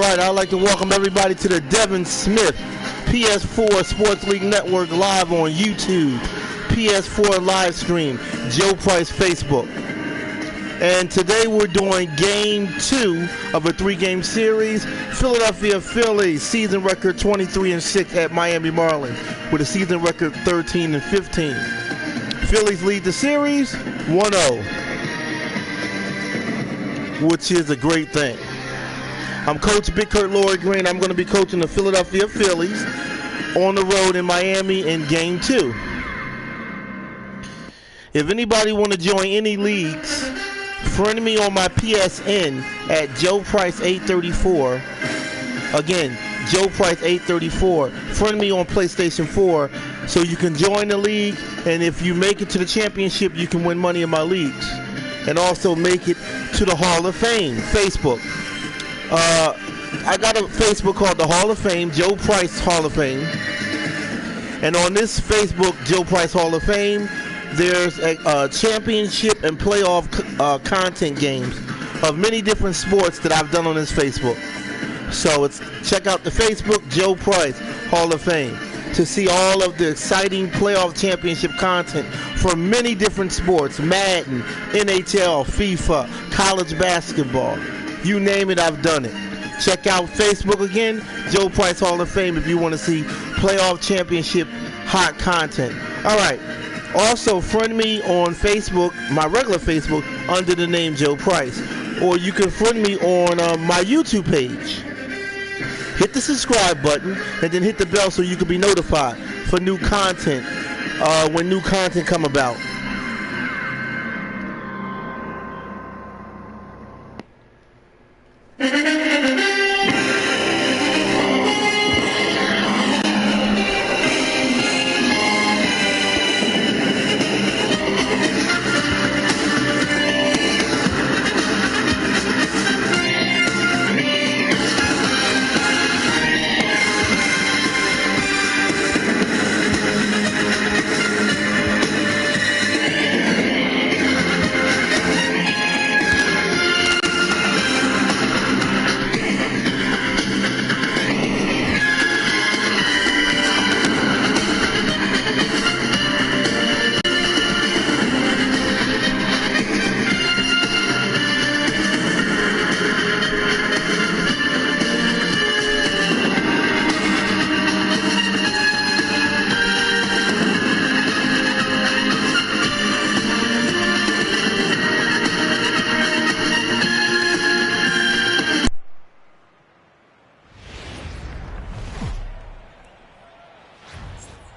right, I'd like to welcome everybody to the Devin Smith PS4 Sports League Network live on YouTube, PS4 live stream, Joe Price Facebook. And today we're doing Game 2 of a 3-game series. Philadelphia Phillies, season record 23-6 at Miami Marlins with a season record 13-15. Phillies lead the series 1-0, which is a great thing. I'm Coach Big Kurt Lori Green. I'm going to be coaching the Philadelphia Phillies on the road in Miami in Game 2. If anybody want to join any leagues, friend me on my PSN at Joe Price 834. Again, Joe Price 834. Friend me on PlayStation 4 so you can join the league, and if you make it to the championship, you can win money in my leagues. And also make it to the Hall of Fame, Facebook. I got a Facebook called the Hall of Fame, Joe Price Hall of Fame. And on this Facebook, Joe Price Hall of Fame, there's a championship and playoff content games of many different sports that I've done on this Facebook. So check out the Facebook, Joe Price Hall of Fame, to see all of the exciting playoff championship content for many different sports: Madden, NHL, FIFA, college basketball. You name it, I've done it. Check out Facebook again, Joe Price Hall of Fame, if you want to see playoff championship hot content. All right. Also, friend me on Facebook, my regular Facebook, under the name Joe Price. Or you can friend me on my YouTube page. Hit the subscribe button and then hit the bell so you can be notified for new content when new content come about.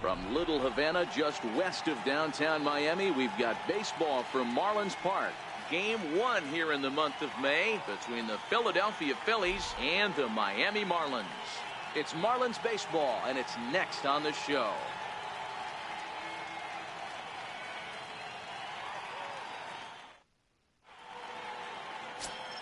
From Little Havana, just west of downtown Miami, we've got baseball from Marlins Park. Game 1 here in the month of May between the Philadelphia Phillies and the Miami Marlins. It's Marlins baseball, and it's next on the show.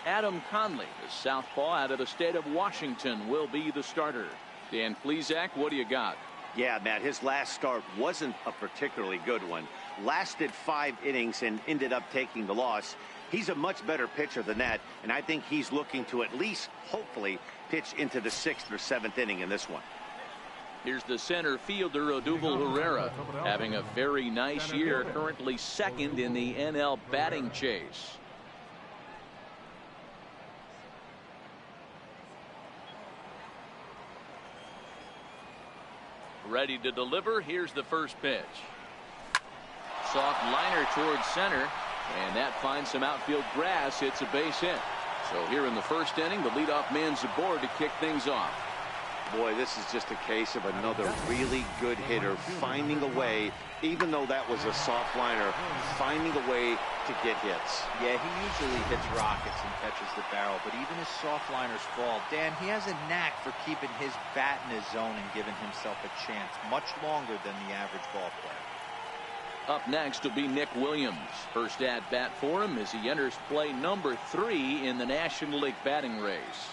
Adam Conley, the southpaw out of the state of Washington, will be the starter. Dan Plesac, what do you got? Yeah, Matt, his last start wasn't a particularly good one. Lasted 5 innings and ended up taking the loss. He's a much better pitcher than that, and I think he's looking to at least, hopefully, pitch into the 6th or 7th inning in this one. Here's the center fielder, Odubel Herrera, having a very nice year, currently second in the NL batting chase. Ready to deliver. Here's the first pitch. Soft liner towards center, and that finds some outfield grass. It's a base hit. So here in the first inning, the leadoff man's aboard to kick things off. Boy, this is just a case of another really good hitter finding a way, even though that was a soft liner, finding a way to get hits. Yeah, he usually hits rockets and catches the barrel, but even his soft liners fall. Dan, he has a knack for keeping his bat in his zone and giving himself a chance much longer than the average ball player. Up next will be Nick Williams. First at bat for him as he enters play number 3 in the National League batting race.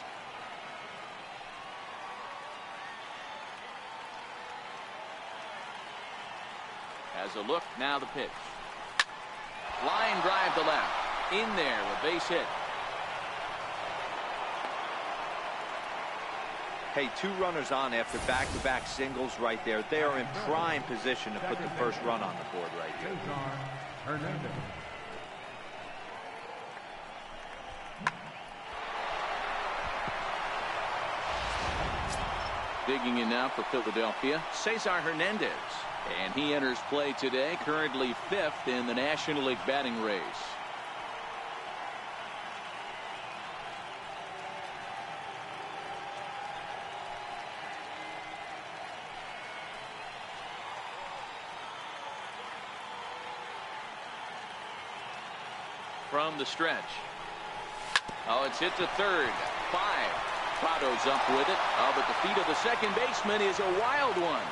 Has a look, now the pitch. Line drive to left. In there, a base hit. Hey, 2 runners on after back-to-back singles right there. They are in prime position to put the first run on the board right here. Digging in now for Philadelphia, Cesar Hernandez. And he enters play today, currently 5th in the National League batting race. From the stretch. Oh, it's hit to third. 5. Prado's up with it. But the feet of the second baseman is a wild one.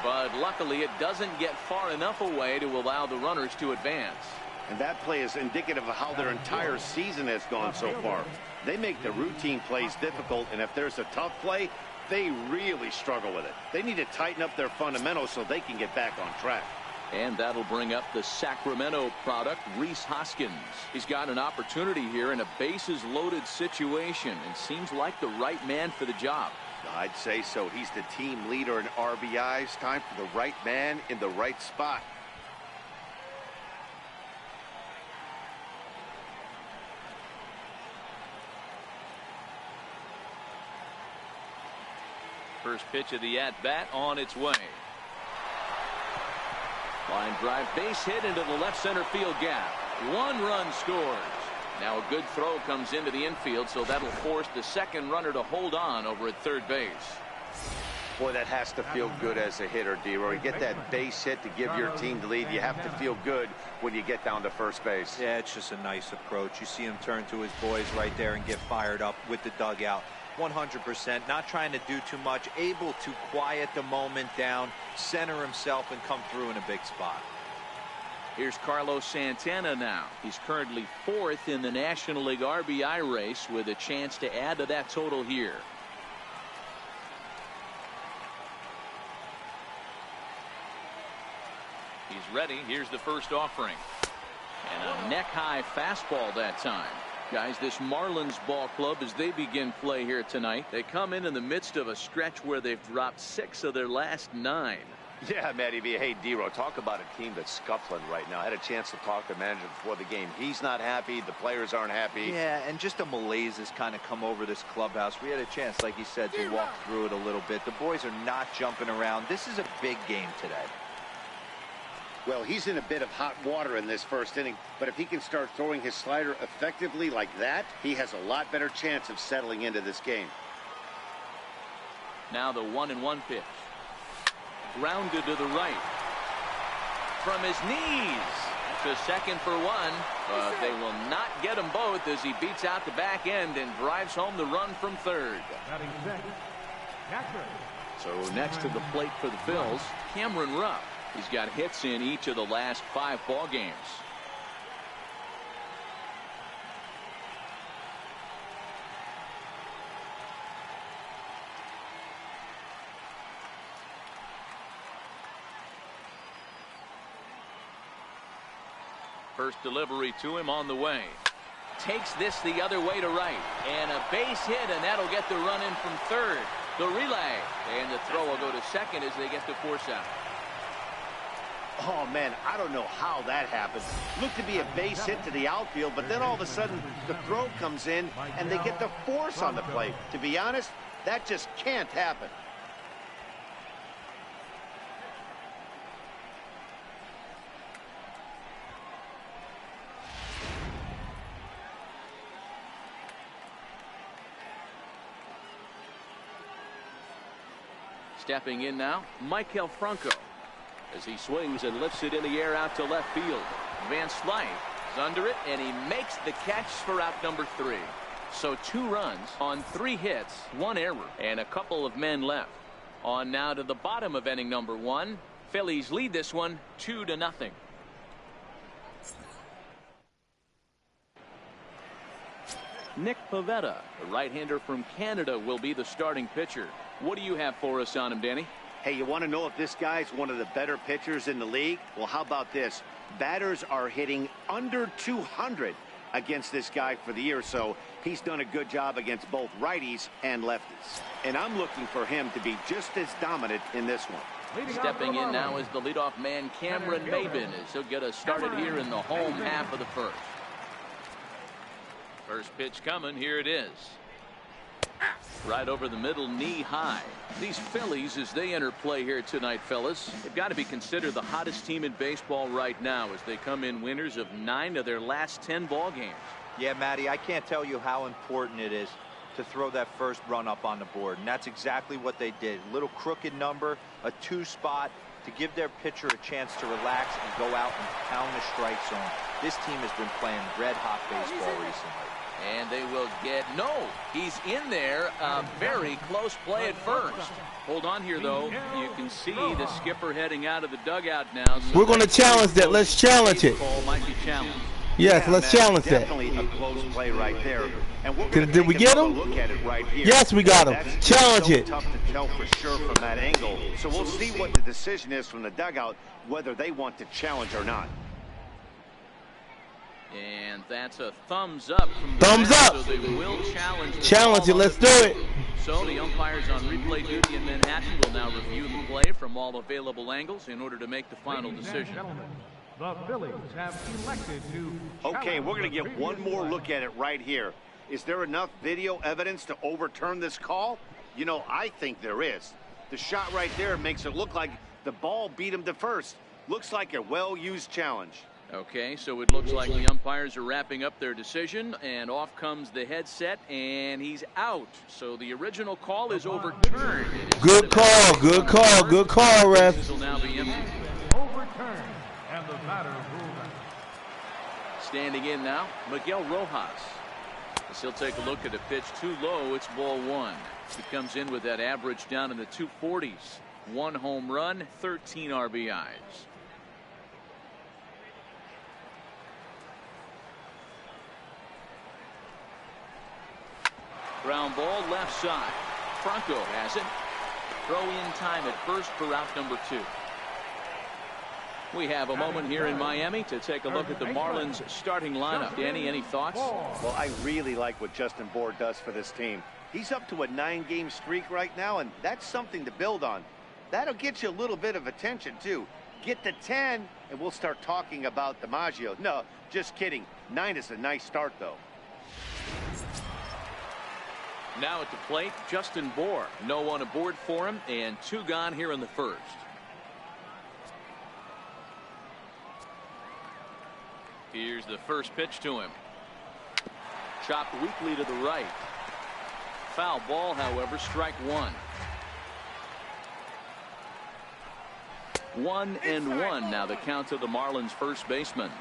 But luckily it doesn't get far enough away to allow the runners to advance. And that play is indicative of how their entire season has gone so far. They make the routine plays difficult, and if there's a tough play, they really struggle with it. They need to tighten up their fundamentals so they can get back on track. And that'll bring up the Sacramento product, Rhys Hoskins. He's got an opportunity here in a bases-loaded situation and seems like the right man for the job. I'd say so. He's the team leader in RBIs. Time for the right man in the right spot. First pitch of the at-bat on its way. Line drive, base hit into the left center field gap. 1 run scores. Now a good throw comes into the infield, so that'll force the second runner to hold on over at third base. Boy, that has to feel good as a hitter, D-Roy. You get that base hit to give your team the lead. You have to feel good when you get down to first base. Yeah, it's just a nice approach. You see him turn to his boys right there and get fired up with the dugout. 100%, not trying to do too much, able to quiet the moment down, center himself, and come through in a big spot. Here's Carlos Santana now. He's currently 4th in the National League RBI race with a chance to add to that total here. He's ready. Here's the first offering. And a neck-high fastball that time. Guys, this Marlins ball club, as they begin play here tonight, they come in the midst of a stretch where they've dropped 6 of their last 9. Yeah, Matty B. Hey, D-Roy, talk about a team that's scuffling right now. I had a chance to talk to the manager before the game. He's not happy. The players aren't happy. Yeah, and just a malaise has kind of come over this clubhouse. We had a chance, like you said, to walk through it a little bit. The boys are not jumping around. This is a big game today. Well, he's in a bit of hot water in this first inning, but if he can start throwing his slider effectively like that, he has a lot better chance of settling into this game. Now the 1-1 pitch. Grounded to the right. From his knees to second for 1, but they will not get them both as he beats out the back end and drives home the run from third. So next to the plate for the Phils, Cameron Rupp. He's got hits in each of the last 5 ball games. First delivery to him on the way. Takes this the other way to right. And a base hit, and that'll get the run in from third. The relay. And the throw will go to second as they get the force out. Oh, man, I don't know how that happened. Looked to be a base hit to the outfield, but then all of a sudden the throw comes in and they get the force on the play. To be honest, that just can't happen. Stepping in now, Michael Franco. As he swings and lifts it in the air out to left field. Van Slyke is under it, and he makes the catch for out number 3. So 2 runs on 3 hits, 1 error, and a couple of men left. On now to the bottom of inning number 1. Phillies lead this one 2-0. Nick Pivetta, the right-hander from Canada, will be the starting pitcher. What do you have for us on him, Danny? Hey, you want to know if this guy's one of the better pitchers in the league? Well, how about this? Batters are hitting under 200. against this guy for the year, so he's done a good job against both righties and lefties. And I'm looking for him to be just as dominant in this one. Stepping in now is the leadoff man, Cameron Maybin, as he'll get us started here in the home half of the first. First pitch coming. Here it is. Right over the middle, knee high. These Phillies, as they enter play here tonight, fellas, they've got to be considered the hottest team in baseball right now as they come in winners of 9 of their last 10 ball games. Yeah, Matty, I can't tell you how important it is to throw that first run up on the board, and that's exactly what they did. A little crooked number, a 2 spot to give their pitcher a chance to relax and go out and pound the strike zone. This team has been playing red-hot baseball recently. And they will get, no, he's in there. Very close play at first. Hold on here, though. You can see the skipper heading out of the dugout now. So we're going to challenge that. Let's challenge it. Might be challenged. Yes, let's challenge that. Definitely a close play right there. And we're Did we get him? Look at it right here. Yes, we got him. That's Challenge so it. Tough to tell for sure from that angle. So we'll see what the decision is from the dugout, whether they want to challenge or not. And that's a thumbs up from the Thumbs bench, up. So they will challenge it. Let's do it. So the umpires on replay duty in Manhattan will now review the play from all available angles in order to make the final decision. The Phillies have elected to. Okay, we're going to get one more look at it right here. Is there enough video evidence to overturn this call? You know, I think there is. The shot right there makes it look like the ball beat him to first. Looks like a well-used challenge. Okay, so it looks like the umpires are wrapping up their decision, and off comes the headset, and he's out. So the original call is overturned. Good call, good call, good call, ref. This will now be empty. Overturned, and the batter ruled out. Standing in now, Miguel Rojas. As he'll take a look at a pitch too low, it's ball 1. He comes in with that average down in the 240s. 1 home run, 13 RBIs. Ground ball left side. Franco has it. Throw in time at first for out number 2. We have a moment here in Miami to take a look at the Marlins starting lineup. Danny, any thoughts? Well, I really like what Justin Bour does for this team. He's up to a 9-game streak right now, and that's something to build on. That'll get you a little bit of attention, too. Get to 10, and we'll start talking about DiMaggio. No, just kidding. 9 is a nice start, though. Now at the plate, Justin Bour. No one aboard for him, and 2 gone here in the first. Here's the first pitch to him. Chopped weakly to the right. Foul ball, however, strike 1. 1-1 now the count to the Marlins first baseman.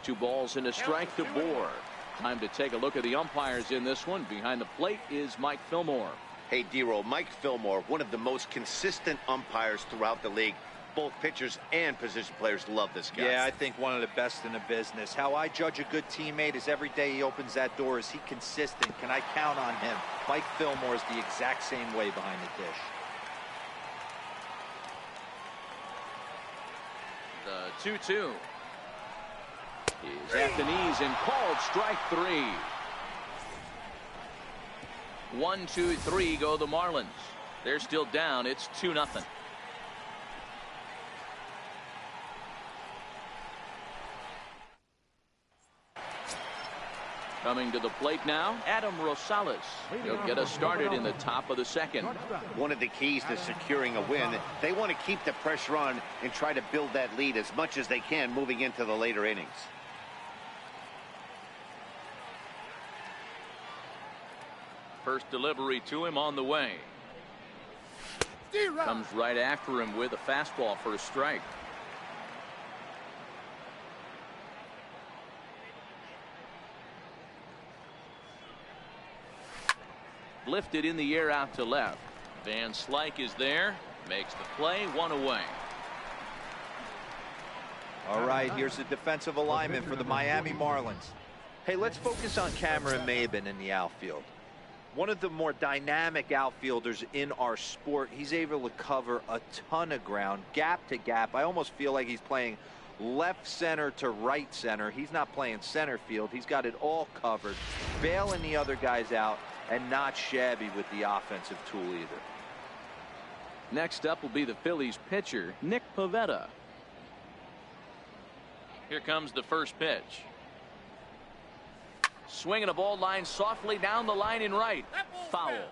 Two balls and a strike to Bour. Time to take a look at the umpires in this one. Behind the plate is Mike Fillmore. Hey, D-Roll, Mike Fillmore, one of the most consistent umpires throughout the league. Both pitchers and position players love this guy. Yeah, I think one of the best in the business. How I judge a good teammate is every day he opens that door. Is he consistent? Can I count on him? Mike Fillmore is the exact same way behind the dish. The 2-2. Is at the knees and called strike 3. 1, 2, 3 go the Marlins. They're still down. It's 2-0. Coming to the plate now, Adam Rosales. He'll get us started in the top of the second. One of the keys to securing a win, they want to keep the pressure on and try to build that lead as much as they can moving into the later innings. First delivery to him on the way. Comes right after him with a fastball for a strike. Lifted in the air out to left. Van Slyke is there. Makes the play, 1 away. All right, here's the defensive alignment for the Miami Marlins. Hey, let's focus on Cameron Maybin in the outfield. One of the more dynamic outfielders in our sport. He's able to cover a ton of ground, gap to gap. I almost feel like he's playing left center to right center. He's not playing center field. He's got it all covered, bailing the other guys out, and not shabby with the offensive tool either. Next up will be the Phillies pitcher, Nick Pivetta. Here comes the first pitch. Swinging a ball line softly down the line in right. Foul.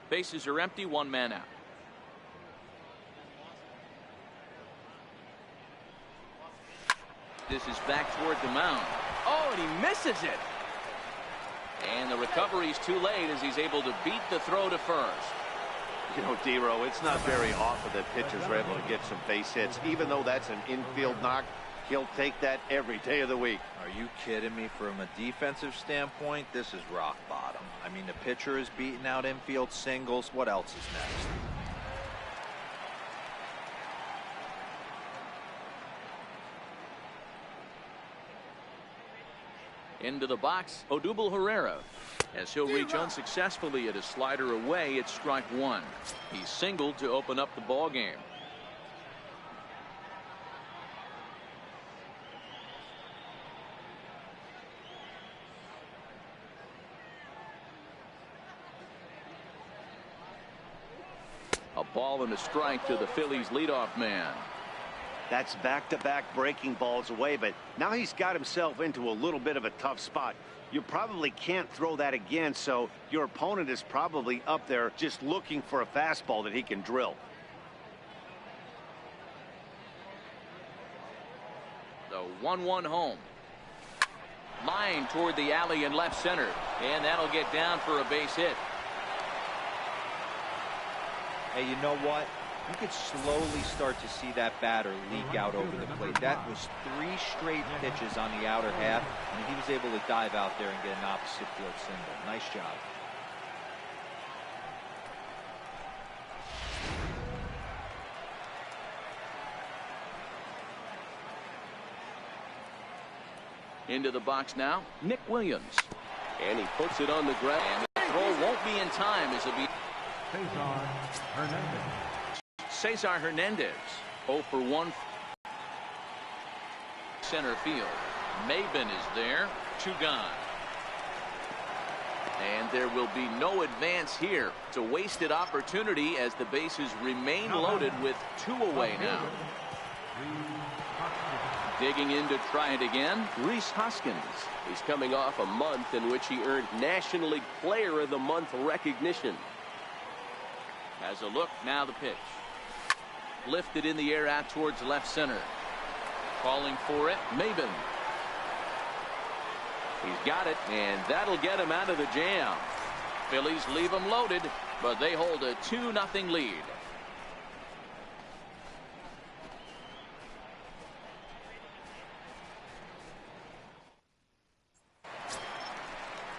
Bases are empty, one man out. This is back toward the mound. Oh, and he misses it. And the recovery's too late as he's able to beat the throw to first. You know, Dero, it's not very often that pitchers are able to get some base hits. Even though that's an infield knock, he'll take that every day of the week. Are you kidding me? From a defensive standpoint, this is rock bottom. I mean, the pitcher is beating out infield singles. What else is next? Into the box, Odubel Herrera. As he'll reach unsuccessfully at a slider away, it's strike one. He singled to open up the ball game. A ball and a strike to the Phillies leadoff man. That's back-to-back breaking balls away, but now he's got himself into a little bit of a tough spot. You probably can't throw that again, so your opponent is probably up there just looking for a fastball that he can drill. The 1-1 home. Line toward the alley in left center, and that'll get down for a base hit. Hey, you know what? You could slowly start to see that batter leak out over the plate. That was 3 straight pitches on the outer half, and he was able to dive out there and get an opposite field single. Nice job. Into the box now, Nick Williams. And he puts it on the ground. And the throw won't be in time as it be. Cesar Hernandez 0 for 1 center field. Maybin is there, 2 gone. And there will be no advance here. It's a wasted opportunity as the bases remain loaded with 2 away now. Digging in to try it again, Rhys Hoskins. He's coming off a month in which he earned National League Player of the Month recognition. Has a look, now the pitch. Lifted in the air out towards left center. Calling for it, Maybin. He's got it, and that'll get him out of the jam. Phillies leave him loaded, but they hold a 2-0 lead.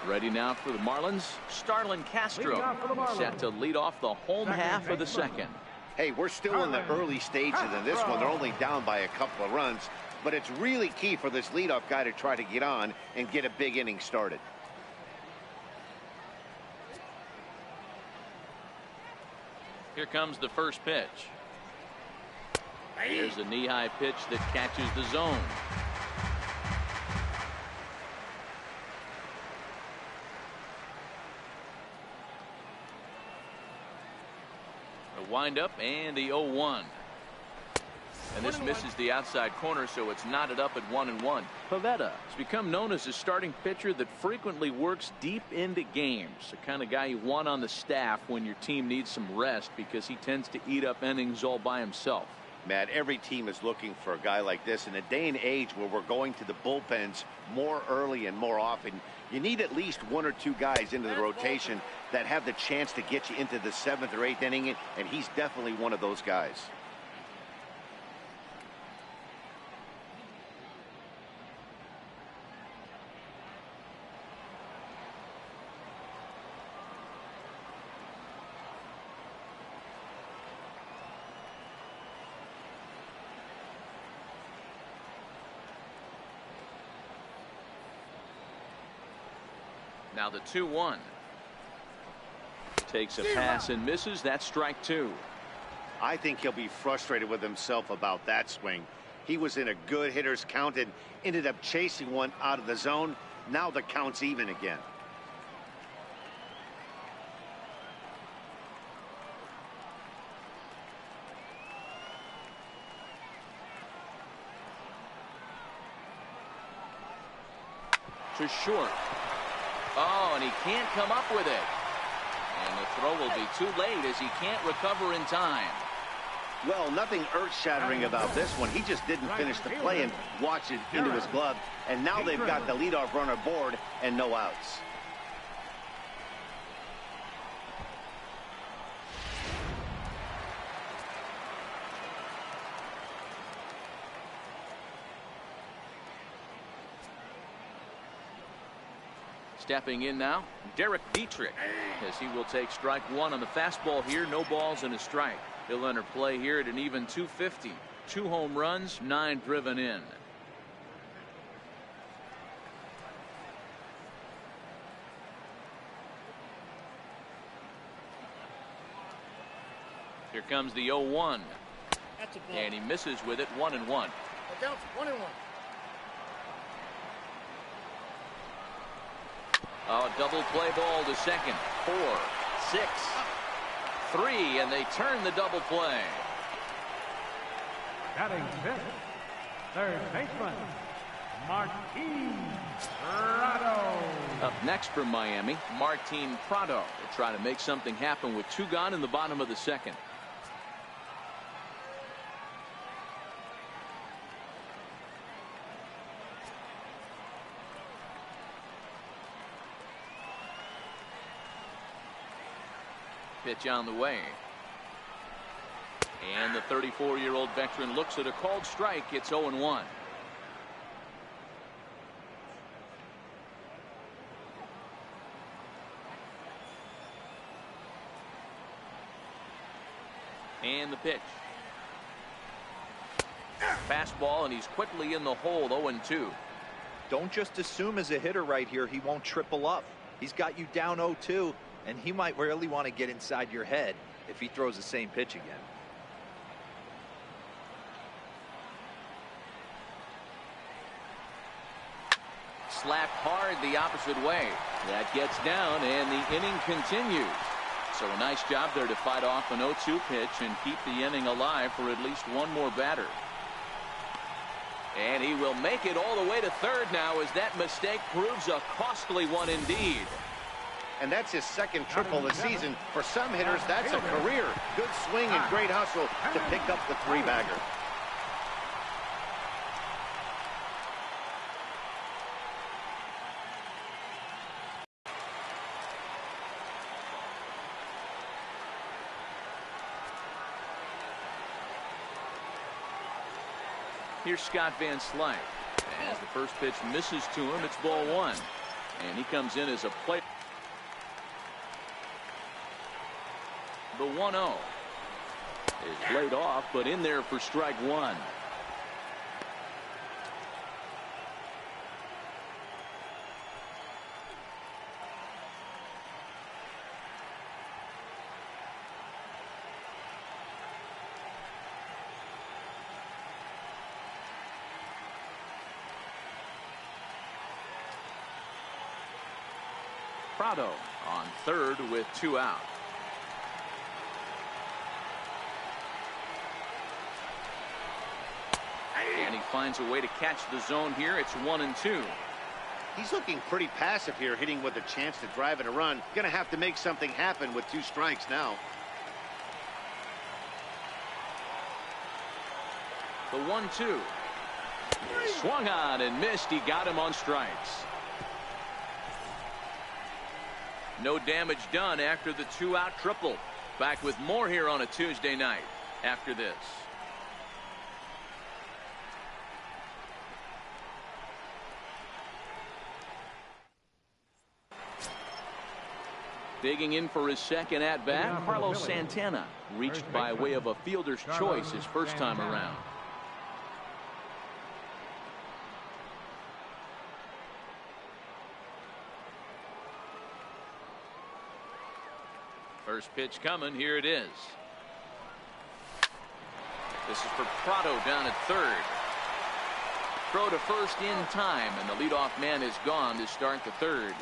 Ready now for the Marlins, Starlin Castro, set to lead off the home half of the second. Hey, we're still in the early stages of this one. They're only down by a couple of runs, but it's really key for this leadoff guy to try to get on and get a big inning started. Here comes the first pitch. Here's a knee-high pitch that catches the zone. A windup and the 0-1. And this misses the outside corner, so it's knotted up at 1-1. Pivetta has become known as a starting pitcher that frequently works deep into games. The kind of guy you want on the staff when your team needs some rest because he tends to eat up innings all by himself. Matt, every team is looking for a guy like this. In a day and age where we're going to the bullpens more early and more often, you need at least 1 or 2 guys into the rotation that have the chance to get you into the 7th or 8th inning, and he's definitely one of those guys. Now the 2-1. Takes a pass and misses. That's strike 2. I think he'll be frustrated with himself about that swing. He was in a good hitter's count and ended up chasing one out of the zone. Now the count's even again. To short. Oh, and he can't come up with it. And the throw will be too late as he can't recover in time. Well, nothing earth-shattering about this one. He just didn't finish the play and watched it into his glove. And now they've got the leadoff runner aboard and no outs. Stepping in now, Derek Dietrich, as he will take strike 1 on the fastball here. No balls and a strike. He'll enter play here at an even 250. 2 home runs, 9 driven in. Here comes the 0-1. And he misses with it. 1-1. Down 1-1. Oh, double play ball to second. 4, 6, 3, and they turn the double play. Batting fifth, third baseman, Martin Prado. Up next from Miami, Martin Prado will try to make something happen with 2 gone in the bottom of the second. Pitch on the way. And the 34-year-old veteran looks at a called strike. It's 0-1. And the pitch. Fastball, and he's quickly in the hole. 0-2. Don't just assume as a hitter right here he won't triple up. He's got you down 0-2. And he might really want to get inside your head if he throws the same pitch again. Slapped hard the opposite way. That gets down, and the inning continues. So a nice job there to fight off an 0-2 pitch and keep the inning alive for at least one more batter. And he will make it all the way to third now as that mistake proves a costly one indeed. And that's his second triple this season. For some hitters, that's a career. Good swing and great hustle to pick up the 3-bagger. Here's Scott Van Slyke. As the first pitch misses to him, it's ball 1. And he comes in as a player. The 1-0 is laid off, but in there for strike 1. Prado on third with 2 out. And he finds a way to catch the zone here. It's 1-2. He's looking pretty passive here, hitting with a chance to drive in a run. Gonna have to make something happen with 2 strikes now. The 1-2. Swung on and missed. He got him on strikes. No damage done after the 2-out triple. Back with more here on a Tuesday night after this. Digging in for his second at-bat, Carlos Santana reached by way of a fielder's choice his first time around. First pitch coming. Here it is. This is for Prado down at third. Throw to first in time, and the leadoff man is gone to start the third.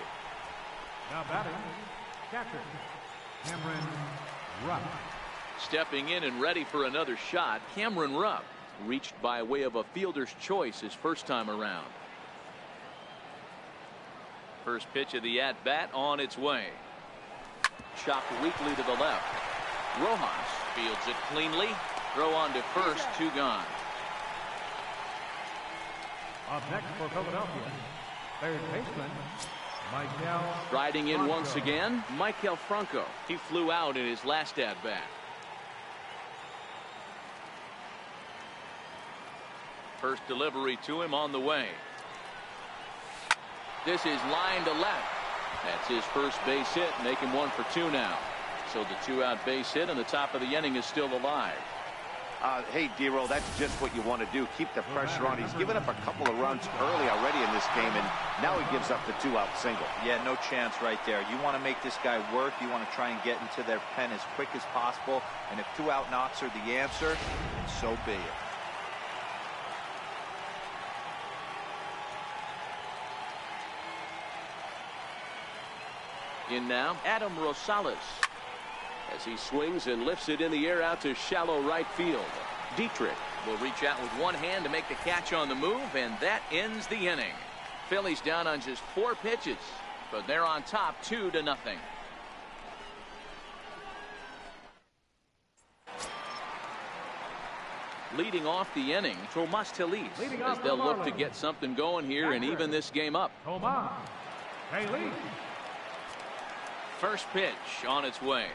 Now batting, catcher, Cameron Rupp. Stepping in and ready for another shot, Cameron Rupp, reached by way of a fielder's choice his first time around. First pitch of the at-bat on its way. Chopped weakly to the left. Rojas fields it cleanly. Throw on to first, 2 gone. Up next for Philadelphia, third baseman, Michael. Riding in once again, Michael Franco. He flew out in his last at-bat. First delivery to him on the way. This is line to left. That's his first base hit, making 1 for 2 now. So the 2-out base hit and the top of the inning is still alive. Hey, Dero, that's just what you want to do. Keep the pressure on. He's given up a couple of runs early already in this game, and now he gives up the 2-out single. Yeah, no chance right there. You want to make this guy work. You want to try and get into their pen as quick as possible. And if 2-out knocks are the answer, so be it. In now, Adam Rosales, as he swings and lifts it in the air out to shallow right field. Dietrich will reach out with one hand to make the catch on the move, and that ends the inning. Phillies down on just 4 pitches, but they're on top 2-0. Leading off the inning, Tomas Telis, as they'll look to get something going here and even this game up. Tomas Telis. First pitch on its way.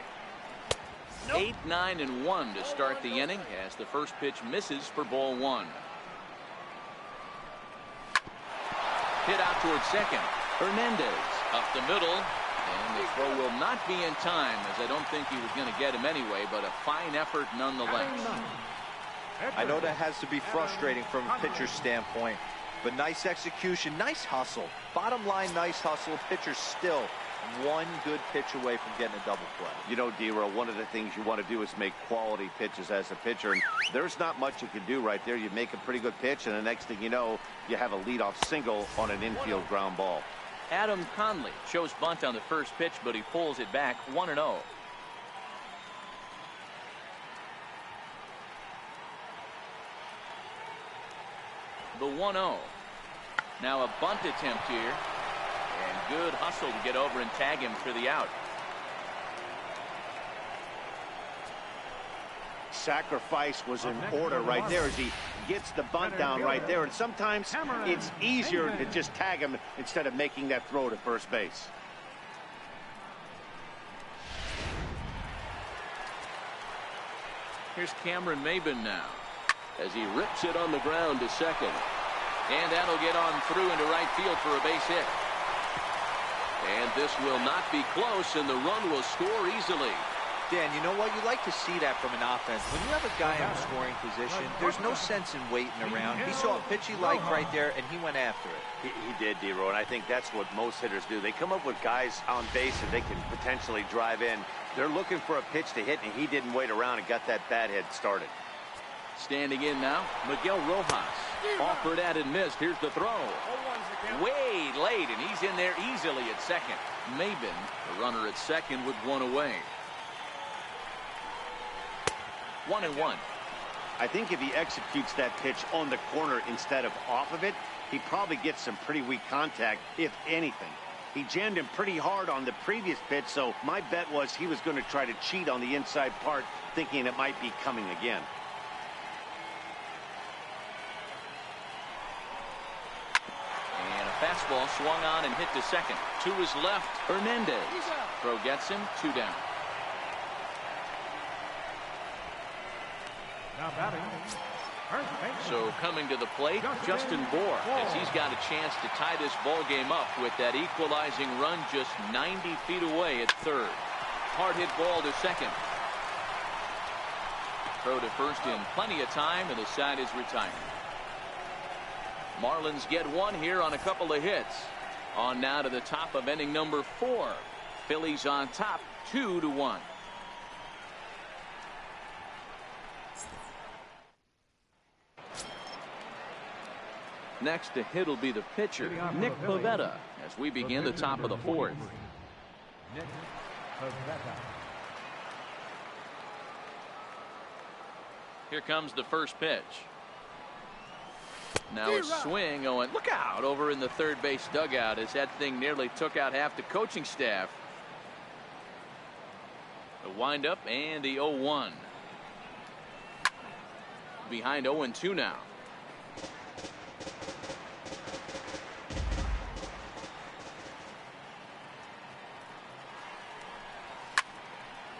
8, 9, and 1 to start the inning as the first pitch misses for ball 1. Hit out towards second. Hernandez up the middle, and the throw will not be in time, as I don't think he was going to get him anyway, but a fine effort nonetheless. I know that has to be frustrating from a pitcher's standpoint, but nice execution, nice hustle. Bottom line, nice hustle. Pitcher still 1 good pitch away from getting a double play. You know, Dero, one of the things you want to do is make quality pitches as a pitcher, and there's not much you can do right there. You make a pretty good pitch, and the next thing you know, you have a leadoff single on an infield ground ball. Adam Conley shows bunt on the first pitch, but he pulls it back 1-0. The 1-0. Now a bunt attempt here. And good hustle to get over and tag him for the out. Sacrifice was in order right there as he gets the bunt down right there. And sometimes it's easier to just tag him instead of making that throw to first base. Here's Cameron Maybin now, as he rips it on the ground to second. And that'll get on through into right field for a base hit. And this will not be close, and the run will score easily. Dan, you know what? You like to see that from an offense. When you have a guy in scoring position, there's no sense in waiting around. He saw a pitch he liked right there, and he went after it. He did, Dero, and I think that's what most hitters do. They come up with guys on base that they can potentially drive in. They're looking for a pitch to hit, and he didn't wait around and got that bat hit started. Standing in now, Miguel Rojas. Offered at and missed. Here's the throw. Way late, and he's in there easily at second. Maybin, the runner at second, with one away. 1-1. I think if he executes that pitch on the corner instead of off of it, he probably gets some pretty weak contact, if anything. He jammed him pretty hard on the previous pitch, so my bet was he was going to try to cheat on the inside part, thinking it might be coming again. And a fastball swung on and hit to second. To his left, Hernandez. Throw gets him, 2 down. Now batting. So coming to the plate, Justin Bour, as he's got a chance to tie this ball game up with that equalizing run just 90 feet away at third. Hard hit ball to second. Throw to first in plenty of time, and the side is retired. Marlins get one here on a couple of hits. On now to the top of inning number 4. Phillies on top 2-1. Next to hit will be the pitcher, Nick Pivetta, as we begin the top of the fourth. Nick Pivetta. Here comes the first pitch. Now a swing going. Look out over in the third base dugout as that thing nearly took out half the coaching staff. The windup and the 0-1. Behind 0-2 now.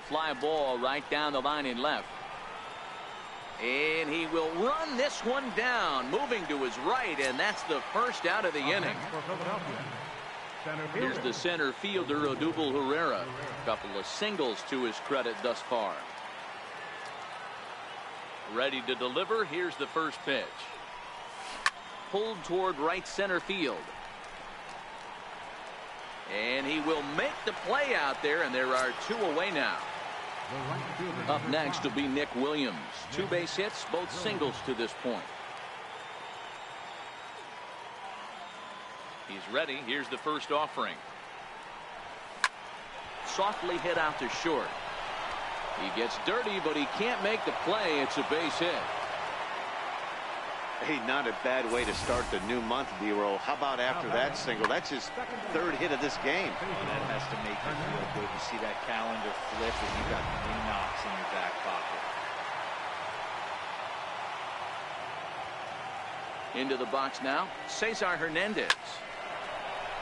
Fly ball right down the line in left. And he will run this one down, moving to his right, and that's the first out of the inning. Here's the center fielder, Odubel Herrera. A couple of singles to his credit thus far. Ready to deliver. Here's the first pitch. Pulled toward right center field. And he will make the play out there, and there are two away now. Up next will be Nick Williams. 2 base hits, both singles to this point. He's ready. Here's the first offering. Softly hit out to short. He gets dirty, but he can't make the play. It's a base hit. Hey, not a bad way to start the new month, B-roll. How about after that single? That's his 3rd hit of this game. That has to make you feel good. You see that calendar flip and you got 3 knocks in your back pocket. Into the box now, Cesar Hernandez.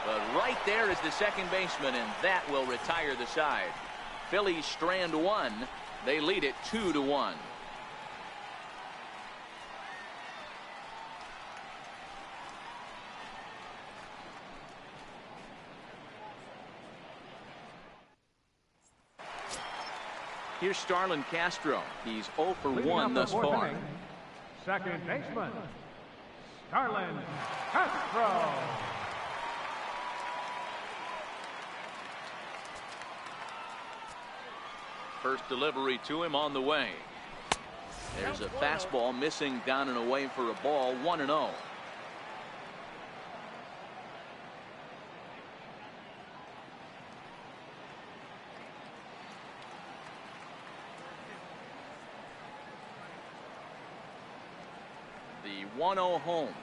But right there is the second baseman, and that will retire the side. Phillies strand 1. They lead it 2-1. Here's Starlin Castro. He's 0 for 1 thus far. Inning, second baseman, Starlin Castro. First delivery to him on the way. There's a fastball missing down and away for a ball. 1-0. The 1-0 home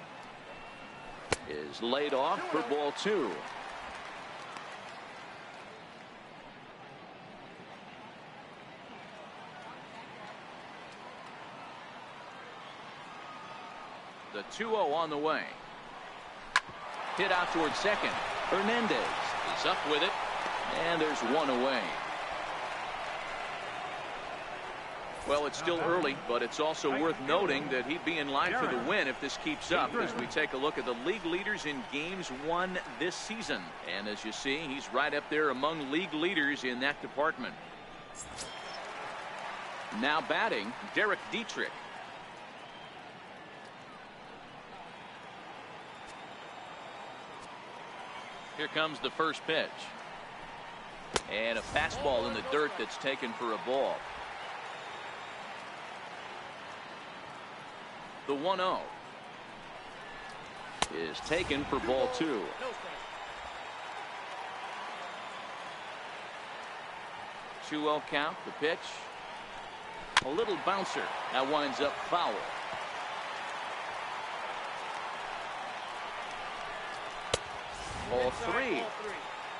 is laid off for ball 2. The 2-0 on the way. Hit out towards second. Hernandez is up with it, and there's 1 away. Well, it's still early, but it's also worth noting that he'd be in line for the win if this keeps up as we take a look at the league leaders in games won this season. And as you see, he's right up there among league leaders in that department. Now batting, Derek Dietrich. Here comes the first pitch. And a fastball in the dirt that's taken for a ball. The 1-0 is taken for ball 2. Two-0 count. The pitch. A little bouncer. That winds up foul. Ball 3.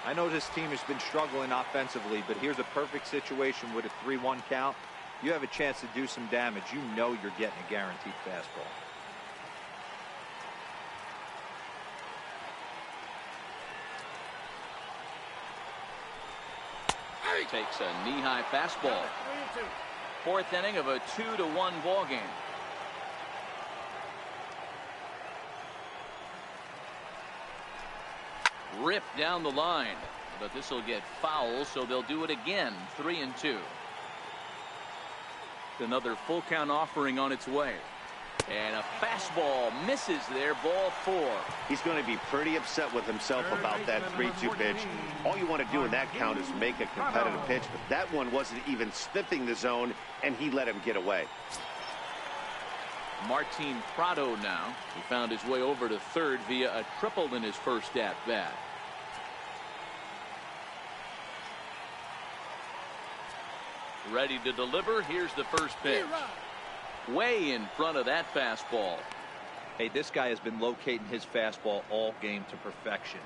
I know this team has been struggling offensively, but here's a perfect situation with a 3-1 count. You have a chance to do some damage. You know you're getting a guaranteed fastball. Takes a knee-high fastball. 4th inning of a 2-1 ball game. Ripped down the line, but this will get foul, so they'll do it again. 3-2. Another full count offering on its way. And a fastball misses there. Ball 4. He's going to be pretty upset with himself about that 3-2 pitch. All you want to do in that count is make a competitive pitch, but that one wasn't even sniffing the zone, and he let him get away. Martin Prado now. He found his way over to third via a triple in his first at bat. Ready to deliver. Here's the first pitch. Way in front of that fastball. Hey, this guy has been locating his fastball all game to perfection.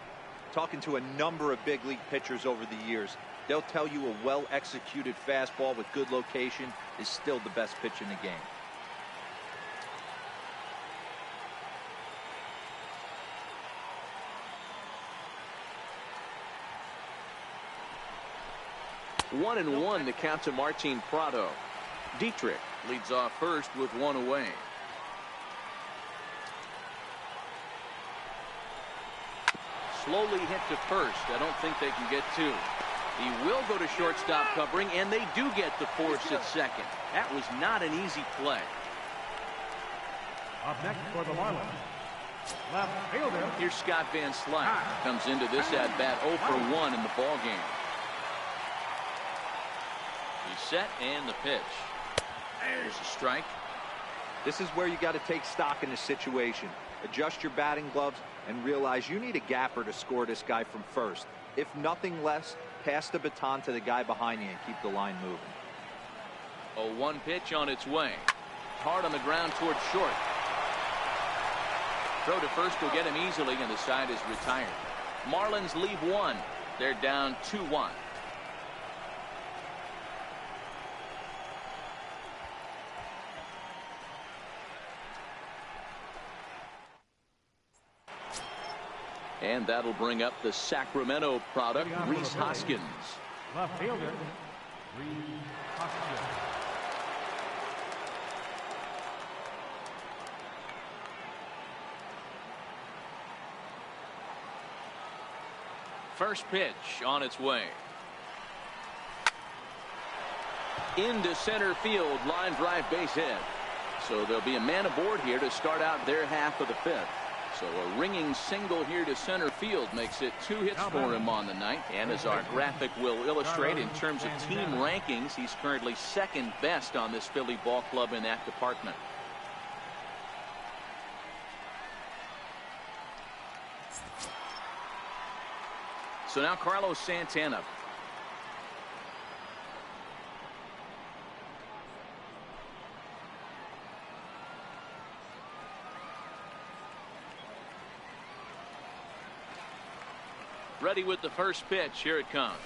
Talking to a number of big league pitchers over the years, they'll tell you a well-executed fastball with good location is still the best pitch in the game. One and one to count to Martin Prado. Dietrich leads off first with one away. Slowly hit to first. I don't think they can get two. He will go to shortstop covering, and they do get the force at second. That was not an easy play. Up next for the Marlins, left fielder. Here's Scott Van Slyke. Comes into this at bat 0 for 1 in the ball game. He's set and the pitch. There's a strike. This is where you got to take stock in the situation. Adjust your batting gloves and realize you need a gapper to score this guy from first. If nothing less, pass the baton to the guy behind you and keep the line moving. 0-1 pitch on its way. Hard on the ground towards short. Throw to first will get him easily, and the side is retired. Marlins leave one. They're down 2-1. And that'll bring up the Sacramento product, Rhys Hoskins. Left fielder, Rhys Hoskins. First pitch on its way. Into center field, line drive base hit. So there'll be a man aboard here to start out their half of the fifth. So a ringing single here to center field makes it 2 hits for him on the night. And as our graphic will illustrate, in terms of team rankings, he's currently second best on this Philly ball club in that department. So now Carlos Santana. Ready with the first pitch. Here it comes.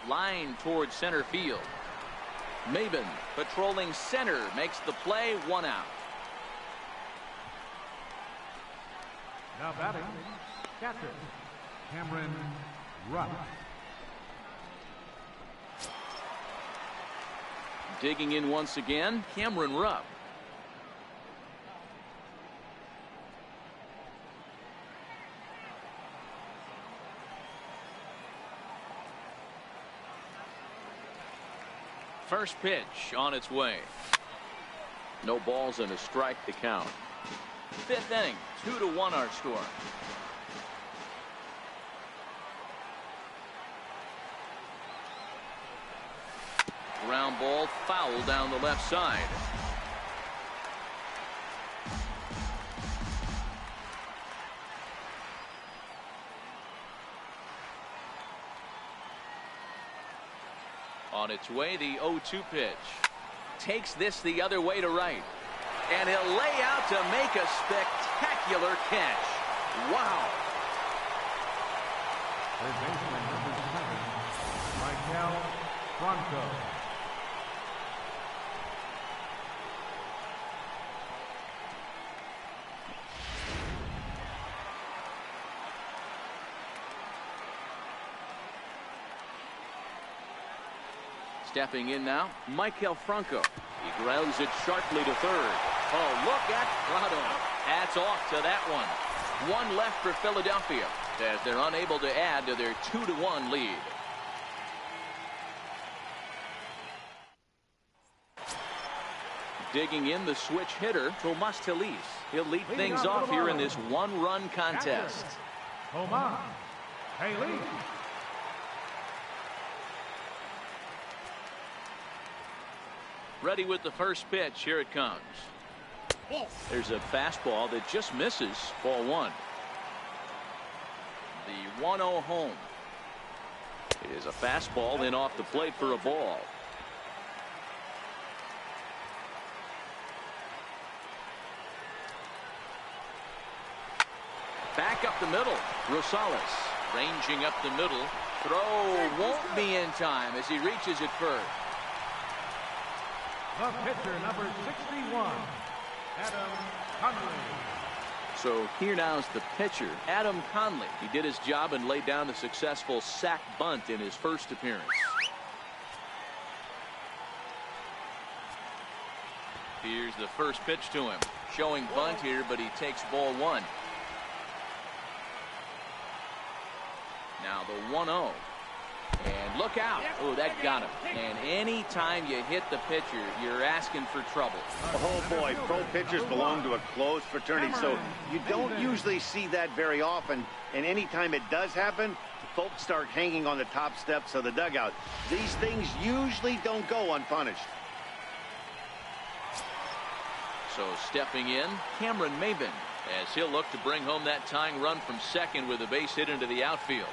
Line towards center field. Mlb patrolling center makes the play. 1 out. Now batting, catcher, Cameron Rupp. Digging in once again, Cameron Rupp. First pitch on its way. No balls and a strike to count. Fifth inning, 2-1 our score. Ground ball foul down the left side. On its way, the 0-2 pitch. Takes this the other way to right. And he'll lay out to make a spectacular catch. Wow. Third baseman number 7, Michael Franco. Stepping in now, Michael Franco. He grounds it sharply to third. Oh, look at Prado. Hats off to that one. One left for Philadelphia as they're unable to add to their 2-1 lead. Digging in the switch hitter, Tomas Telis. He'll lead things off here in this one-run contest. Tomas Telis. Ready with the first pitch. Here it comes. There's a fastball that just misses. Ball one. The 1-0 home. It is a fastball then off the plate for a ball. Back up the middle. Rosales ranging up the middle. Throw won't be in time as he reaches it first. The pitcher, number 61, Adam Conley. So here now is the pitcher, Adam Conley. He did his job and laid down a successful sac bunt in his first appearance. Here's the first pitch to him. Showing bunt here, but he takes ball one. Now the 1-0. And look out. Oh, that got him. And any time you hit the pitcher, you're asking for trouble. Oh, boy. Pro pitchers belong to a closed fraternity, so you don't usually see that very often. And anytime it does happen, folks start hanging on the top steps of the dugout. These things usually don't go unpunished. So stepping in, Cameron Maben, as he'll look to bring home that tying run from second with a base hit into the outfield.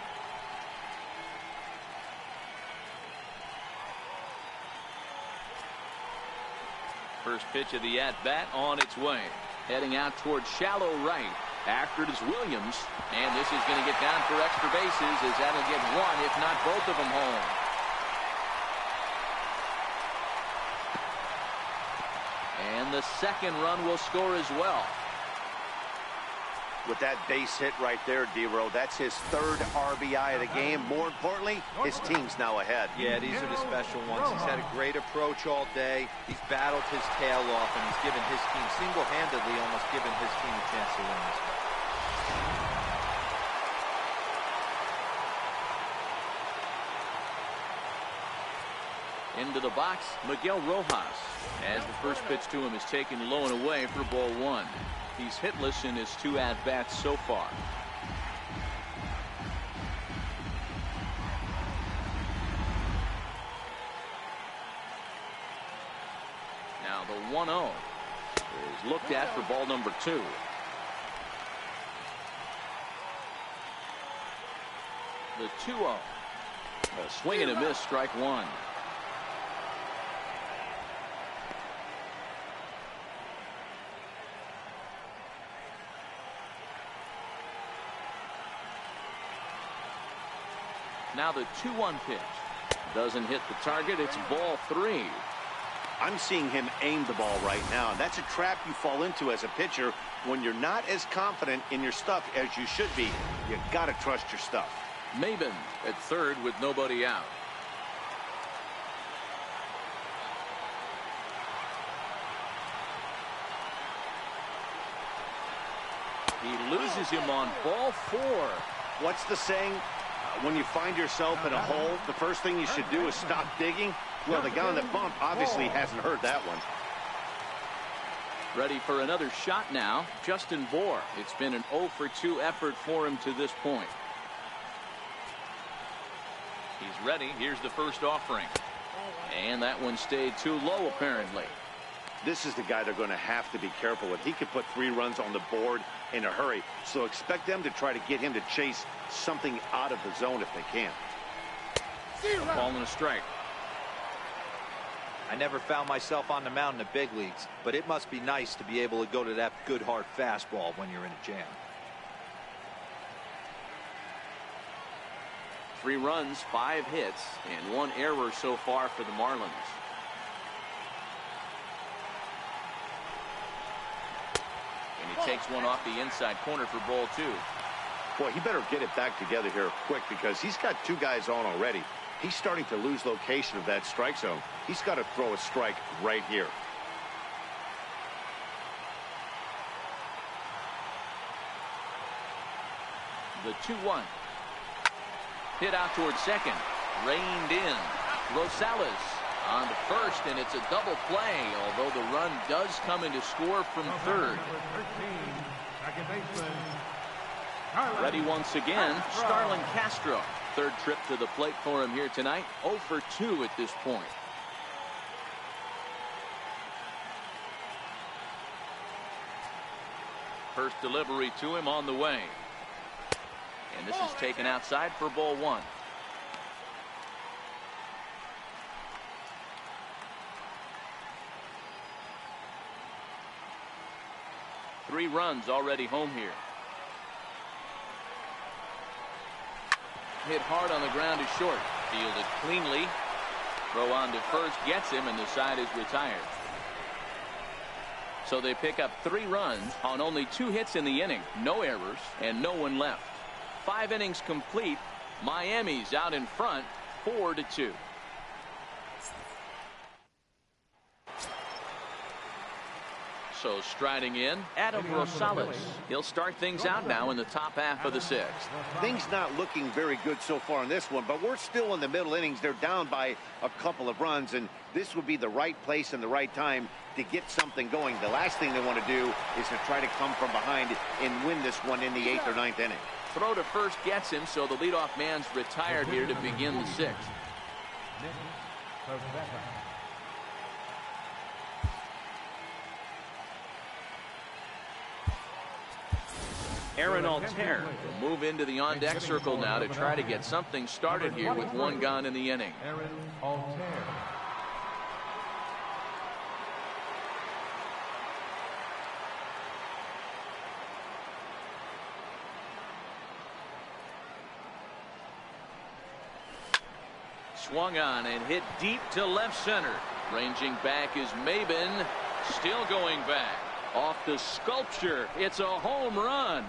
First pitch of the at-bat on its way. Heading out towards shallow right. After it is Williams. And this is going to get down for extra bases as that'll get one, if not both of them home. And the second run will score as well. With that base hit right there, D-Row, that's his third RBI of the game. More importantly, his team's now ahead. Yeah, these are the special ones. He's had a great approach all day. He's battled his tail off, and he's given his team single-handedly, almost given his team a chance to win this one. Into the box, Miguel Rojas, as the first pitch to him is taken low and away for ball one. He's hitless in his two at-bats so far. Now the 1-0 is looked at for ball number two. The 2-0. A swing and a miss, strike one. Now the 2-1 pitch doesn't hit the target. It's ball three. I'm seeing him aim the ball right now. That's a trap you fall into as a pitcher when you're not as confident in your stuff as you should be. You got to trust your stuff. Maben at third with nobody out. He loses him on ball four. What's the saying? When you find yourself in a hole, the first thing you should do is stop digging. Well, the guy on the bump obviously hasn't heard that one. Ready for another shot now, Justin Bour. It's been an 0 for 2 effort for him to this point. He's ready. Here's the first offering. And that one stayed too low, apparently. This is the guy they're going to have to be careful with. He could put 3 runs on the board in a hurry. So expect them to try to get him to chase something out of the zone if they can. A ball and a strike. I never found myself on the mound in the big leagues, but it must be nice to be able to go to that good hard fastball when you're in a jam. 3 runs, 5 hits, and 1 error so far for the Marlins. And he takes one off the inside corner for ball 2. Boy, he better get it back together here quick because he's got 2 guys on already. He's starting to lose location of that strike zone. He's got to throw a strike right here. The 2-1. Hit out towards second. Reined in. Rosales on to first, and it's a double play, although the run does come into score from third. Ready once again, Starlin Castro. Third trip to the plate for him here tonight. 0 for 2 at this point. First delivery to him on the way. And this is taken outside for ball one. Three runs already home here. Hit hard on the ground is short. Fielded cleanly. Throw on to first gets him, and the side is retired. So they pick up 3 runs on only 2 hits in the inning. No errors and no one left. 5 innings complete. Miami's out in front 4-2. So striding in, Adam Rosales. He'll start things out now in the top half of the 6th. Things not looking very good so far in this one, but we're still in the middle innings. They're down by a couple of runs, and this would be the right place and the right time to get something going. The last thing they want to do is to try to come from behind and win this one in the 8th or 9th inning. Throw to first gets him, so the leadoff man's retired here to begin the 6th. Aaron Altair will move into the on-deck circle now to try to get something started here with 1 gone in the inning. Aaron Altair. Swung on and hit deep to left center. Ranging back is Mabin. Still going back. Off the sculpture. It's a home run.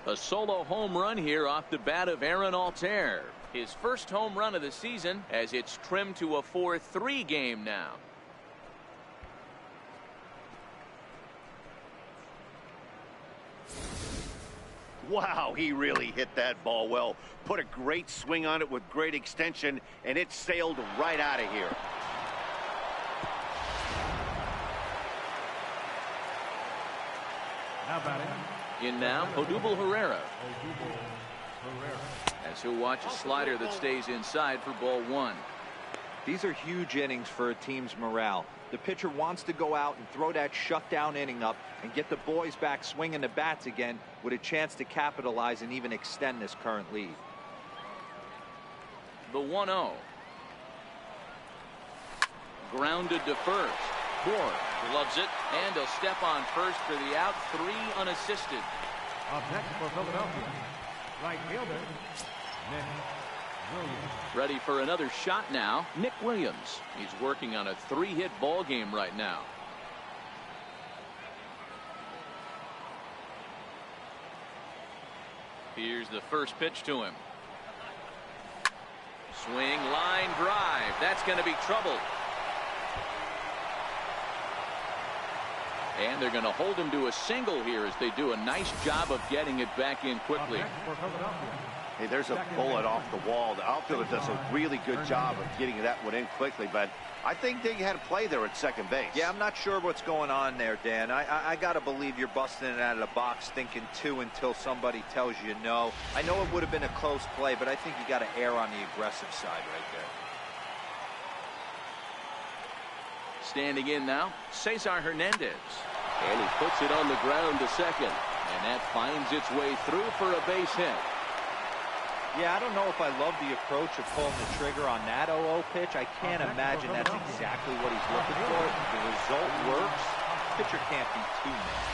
A solo home run here off the bat of Aaron Altair. His first home run of the season, as it's trimmed to a 4-3 game now. Wow, he really hit that ball well. Put a great swing on it with great extension, and it sailed right out of here. Now batting. In now, Odubel Herrera. As he'll watch a slider that stays inside for ball 1. These are huge innings for a team's morale. The pitcher wants to go out and throw that shutdown inning up and get the boys back swinging the bats again with a chance to capitalize and even extend this current lead. The 1-0. Grounded to first. Moore gloves it, and he'll step on first for the out. 3 unassisted. Up next for Philadelphia, right fielder, Nick Williams. Ready for another shot now, Nick Williams. He's working on a 3-hit ball game right now. Here's the first pitch to him. Swing, line drive. That's going to be trouble. And they're going to hold him to a single here as they do a nice job of getting it back in quickly. Hey, there's a bullet off the wall. The outfielder does a really good job of getting that one in quickly, but I think they had a play there at second base. Yeah, I'm not sure what's going on there, Dan. I got to believe you're busting it out of the box thinking 2 until somebody tells you no. I know it would have been a close play, but I think you got to err on the aggressive side right there. Standing in now, Cesar Hernandez. And he puts it on the ground to second. And that finds its way through for a base hit. Yeah, I don't know if I love the approach of pulling the trigger on that 0-0 pitch. I can't imagine that's exactly what he's looking for. The result works. Pitcher can't be too mad.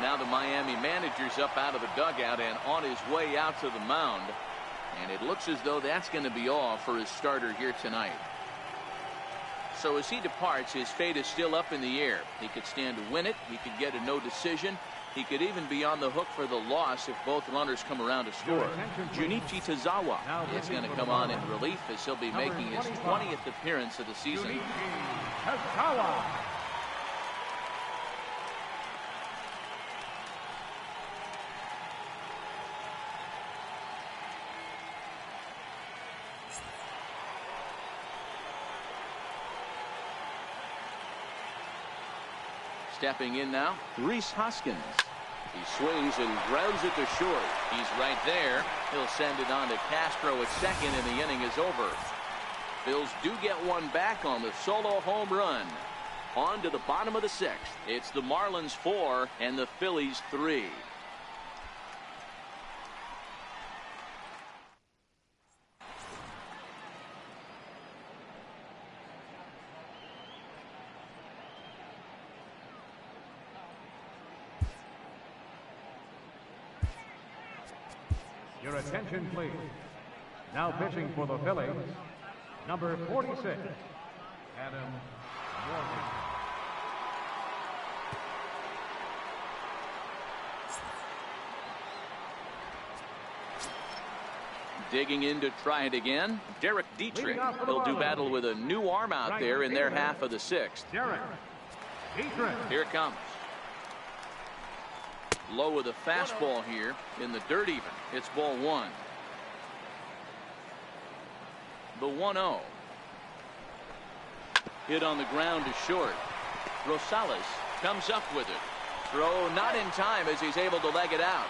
Now the Miami manager's up out of the dugout and on his way out to the mound. And it looks as though that's going to be all for his starter here tonight. So as he departs, his fate is still up in the air. He could stand to win it. He could get a no decision. He could even be on the hook for the loss if both runners come around to score. Junichi Tazawa is going to come on in relief as he'll be making his 20th appearance of the season. Stepping in now, Rhys Hoskins. He swings and grounds it to short. He's right there. He'll send it on to Castro at second, and the inning is over. Phils do get one back on the solo home run. On to the bottom of the 6th. It's the Marlins 4 and the Phillies 3. Your attention, please. Now pitching for the Phillies, number 46, Adam Morgan. Digging in to try it again, Derek Dietrich. He'll do battle with a new arm out there in their half of the 6th. Derek Dietrich. Here it comes. Low with a fastball here in the dirt even. It's ball 1. The 1-0. Hit on the ground to short. Rosales comes up with it. Throw not in time as he's able to leg it out.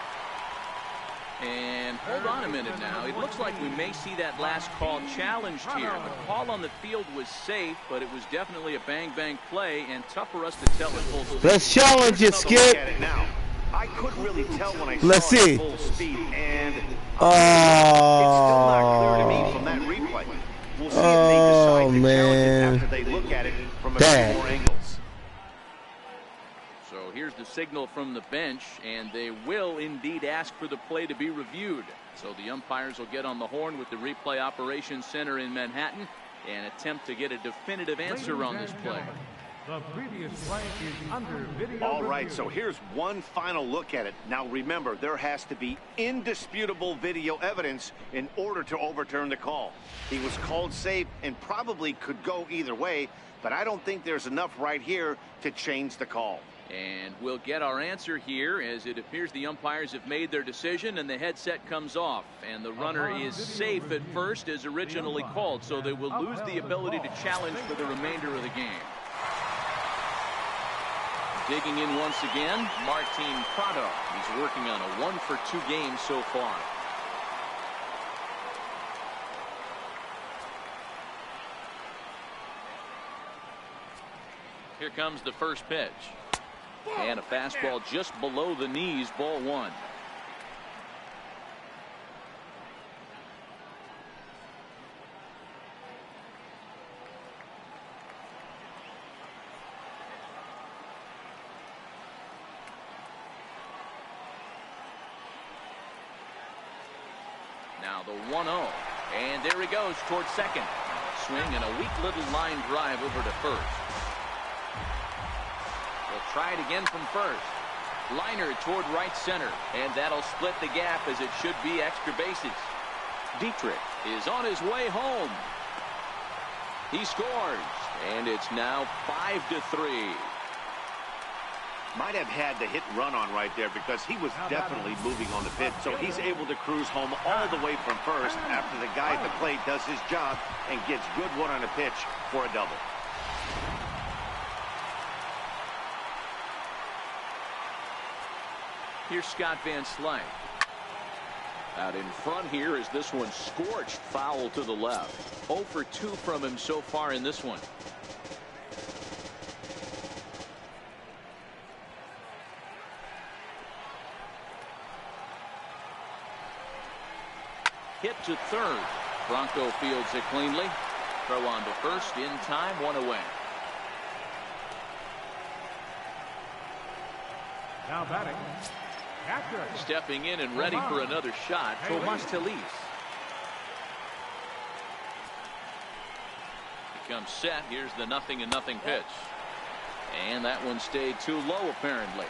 And hold on a minute now. It looks like we may see that last call challenged here. The call on the field was safe, but it was definitely a bang-bang play and tough for us to tell at full speed. Let's challenge it, Skip. I couldn't really tell when I Let's saw see. it full speed, and it's still not clear to me from that replay. We'll see if they decide to challenge it after they look at it from a few more angles. So here's the signal from the bench, and they will indeed ask for the play to be reviewed. So the umpires will get on the horn with the replay operations center in Manhattan and attempt to get a definitive answer on this play. The previous play is under video. All right, review. so here's one final look at it. Now remember, there has to be indisputable video evidence in order to overturn the call. He was called safe and probably could go either way, but I don't think there's enough right here to change the call. And we'll get our answer here as it appears the umpires have made their decision and the headset comes off. And the runner is safe at first as originally called, so they will lose the ability to challenge for the remainder of the game. Digging in once again, Martin Prado. He's working on a 1-for-2 game so far. Here comes the first pitch. And a fastball just below the knees, ball 1. Now the 1-0, and there he goes towards second. Swing and a weak little line drive over to first. We'll try it again from first. Liner toward right center, and that'll split the gap as it should be extra bases. Dietrich is on his way home. He scores, and it's now 5-3. Might have had the hit and run on right there because he was definitely moving on the pitch, so he's able to cruise home all the way from first after the guy at the plate does his job and gets good one on a pitch for a double. Here's Scott Van Slyke. Out in front here is this one scorched foul to the left. 0 for 2 from him so far in this one. Hit to third. Bronco fields it cleanly. Throw on to first in time, 1 away. Now batting. Catcher. Stepping in and ready for another shot, Tomas Telis. He comes set. Here's the 0-0 pitch. And that one stayed too low apparently.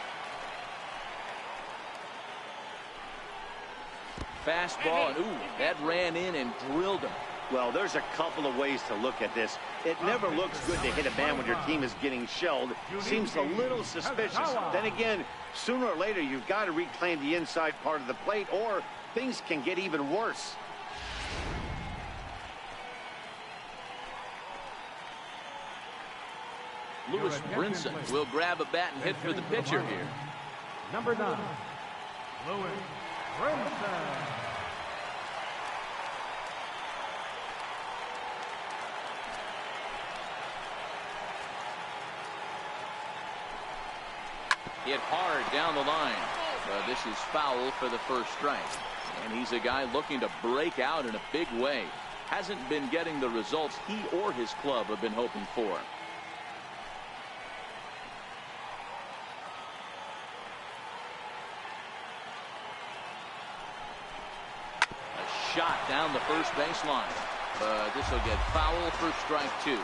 Fastball, and ooh, that ran in and drilled him. Well, there's a couple of ways to look at this. It never looks good to hit a man when your team is getting shelled. Seems a little suspicious. Then again, sooner or later, you've got to reclaim the inside part of the plate, or things can get even worse. Lewis Brinson will grab a bat and hit for the pitcher here. Number 9, Lewis Brinson. hit hard down the line. But this is foul for the first strike. And he's a guy looking to break out in a big way. Hasn't been getting the results he or his club have been hoping for. A shot down the first baseline. But this will get foul for strike 2.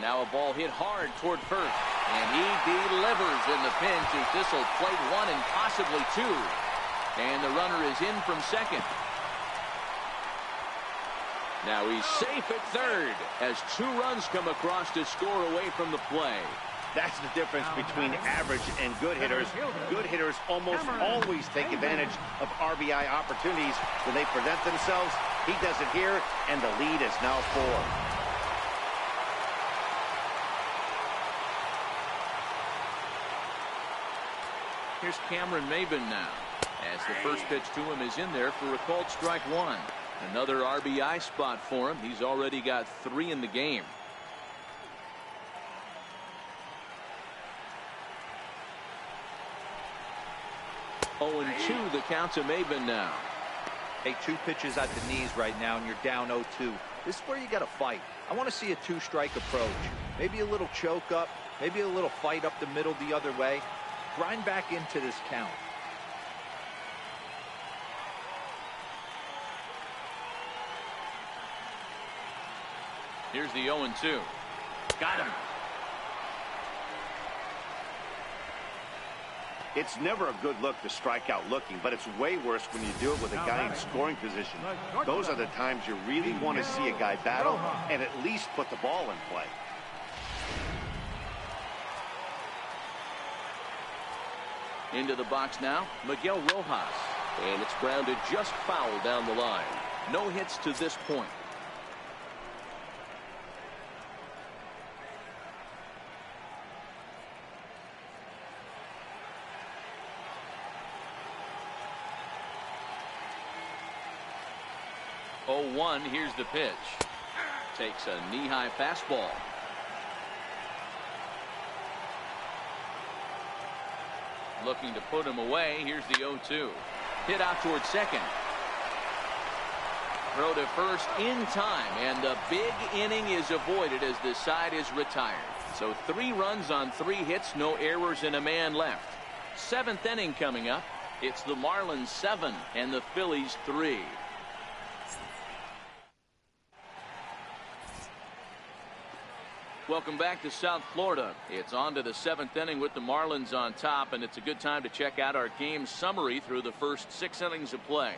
Now a ball hit hard toward first. And he delivers in the pinch as this will plate 1 and possibly 2. And the runner is in from second. Now he's safe at third as 2 runs come across to score away from the play. That's the difference between average and good hitters. Good hitters almost always take advantage of RBI opportunities when they present themselves. He does it here, and the lead is now 4. Here's Cameron Maybin now, as the first pitch to him is in there for a called strike 1. Another RBI spot for him. He's already got 3 in the game. Oh, and 2 the count to Maybin now. Hey, 2 pitches at the knees right now, and you're down 0-2. This is where you got to fight. I want to see a 2-strike approach. Maybe a little choke up, maybe a little fight up the middle the other way. Grind back into this count. Here's the 0-2. Got him. It's never a good look to strike out looking, but it's way worse when you do it with a guy in scoring position. Those are the times you really want to see a guy battle and at least put the ball in play. Into the box now, Miguel Rojas. And it's grounded just foul down the line. No hits to this point. Oh, 1, here's the pitch. Takes a knee-high fastball. Looking to put him away. Here's the 0-2. Hit out towards second. Throw to first in time, and the big inning is avoided as the side is retired. So 3 runs on 3 hits, no errors, and a man left. 7th inning coming up. It's the Marlins 7 and the Phillies 3. Welcome back to South Florida. It's on to the 7th inning with the Marlins on top, and it's a good time to check out our game summary through the first 6 innings of play.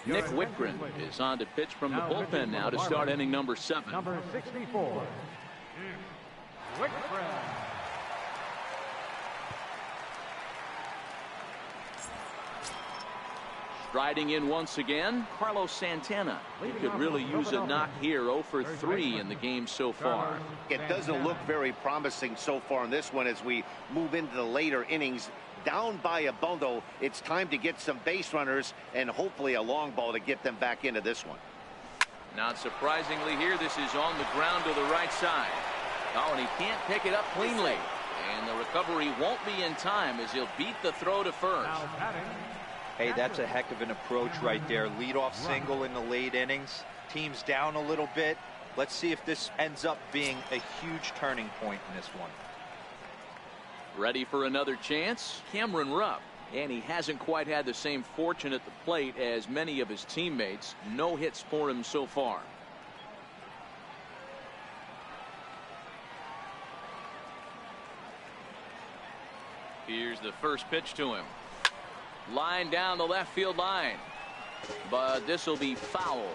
Nick Whitgren is on to pitch from the bullpen now to start inning number 7. Number 64, Whitgren. Striding in once again, Carlos Santana. He could really use a knock here. 0 for 3 in the game so far. It doesn't look very promising so far in this one as we move into the later innings. Down by a bundle, it's time to get some base runners and hopefully a long ball to get them back into this one. Not surprisingly here, this is on the ground to the right side. Oh, and he can't pick it up cleanly. And the recovery won't be in time as he'll beat the throw to first. Hey, that's a heck of an approach right there. Leadoff single in the late innings. Team's down a little bit. Let's see if this ends up being a huge turning point in this one. Ready for another chance? Cameron Rupp. And he hasn't quite had the same fortune at the plate as many of his teammates. No hits for him so far. Here's the first pitch to him. Line down the left field line. But this will be foul.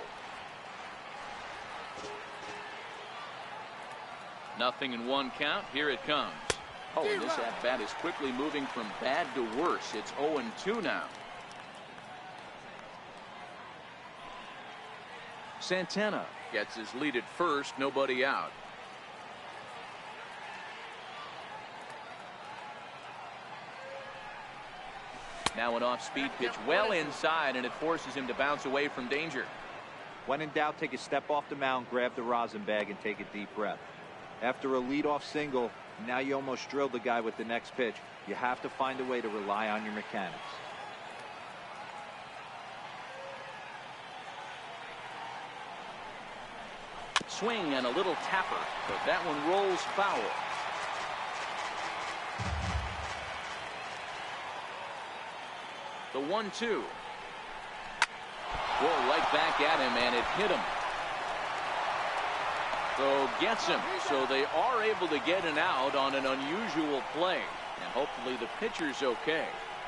Nothing in 1 count. Here it comes. Oh, and this at-bat is quickly moving from bad to worse. It's 0-2 now. Santana gets his lead at first. Nobody out. Now an off-speed pitch well inside, and it forces him to bounce away from danger. When in doubt, take a step off the mound, grab the rosin bag, and take a deep breath. After a leadoff single, now you almost drilled the guy with the next pitch. You have to find a way to rely on your mechanics. Swing and a little tapper, but that one rolls foul. The 1-2. Roll right back at him, and it hit him. So gets him. So they are able to get an out on an unusual play. And hopefully the pitcher's okay.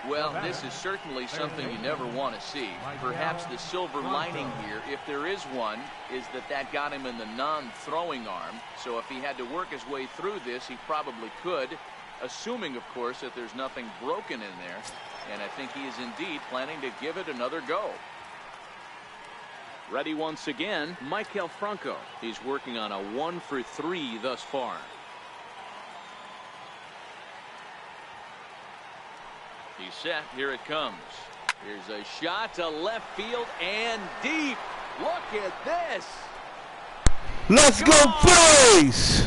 Well, this is certainly something you never want to see. Perhaps the silver lining here, if there is one, is that got him in the non-throwing arm. So if he had to work his way through this, he probably could, assuming, of course, that there's nothing broken in there. And I think he is indeed planning to give it another go. Ready once again, Maikel Franco. He's working on a 1-for-3 thus far. He's set. Here it comes. Here's a shot to left field and deep. Look at this. Let's go Phillies!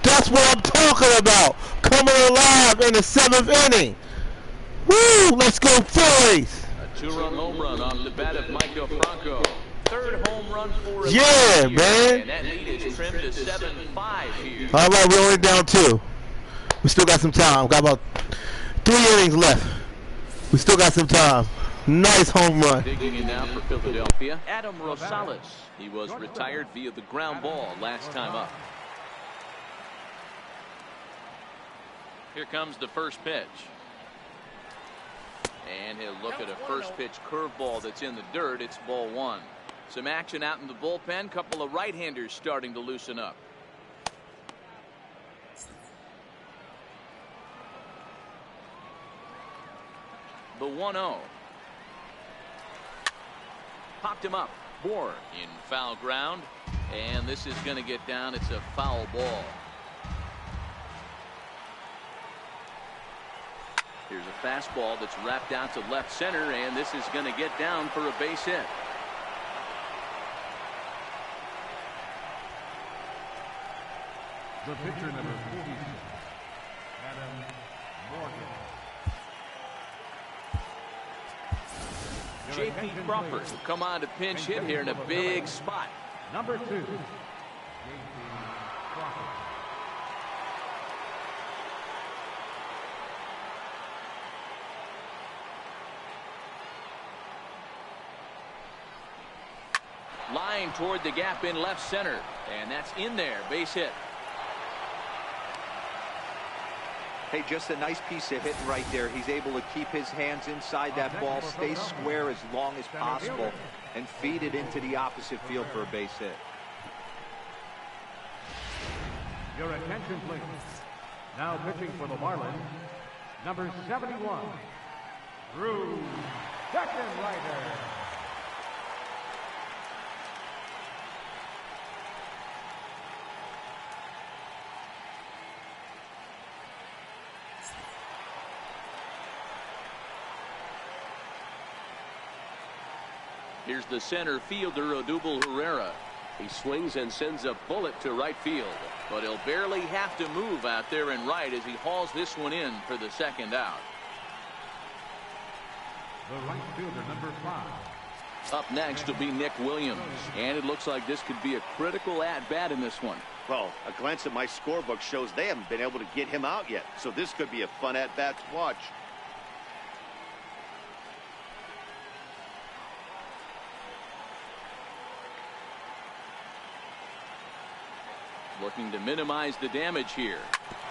That's what I'm talking about. Coming alive in the 7th inning. Woo! Let's go Phillies! A 2-run home run off the bat of Maikel Franco. 3rd home run for him. Yeah, man. And that lead is trimmed to 7-5 here. All right, we're only down 2. We still got some time. We've got about 3 innings left. We still got some time. Nice home run. Digging in now for Philadelphia, Adam Rosales. He was retired via the ground ball last time up. Here comes the first pitch. And he'll look at a first pitch curveball that's in the dirt. It's ball 1. Some action out in the bullpen. Couple of right-handers starting to loosen up. The 1-0. Popped him up. Bohr in foul ground. And this is going to get down. It's a foul ball. Here's a fastball that's wrapped out to left center, and this is going to get down for a base hit. The pitcher, number 46, Adam Morgan. J.P. Crawford will come on to pinch hit here in a big spot. Number 2, J.P. Crawford. Line toward the gap in left center, and that's in there. Base hit. Hey, just a nice piece of hitting right there. He's able to keep his hands inside that ball, stay square as long as possible, and feed it into the opposite field for a base hit. Your attention, please. Now pitching for the Marlins, number 71, Drew Steckenrider. Here's the center fielder, Odubel Herrera. He swings and sends a bullet to right field, but he'll barely have to move out there in right as he hauls this one in for the second out. The right fielder, number 5. Up next will be Nick Williams, and it looks like this could be a critical at-bat in this one. Well, a glance at my scorebook shows they haven't been able to get him out yet, so this could be a fun at-bat to watch. Looking to minimize the damage here.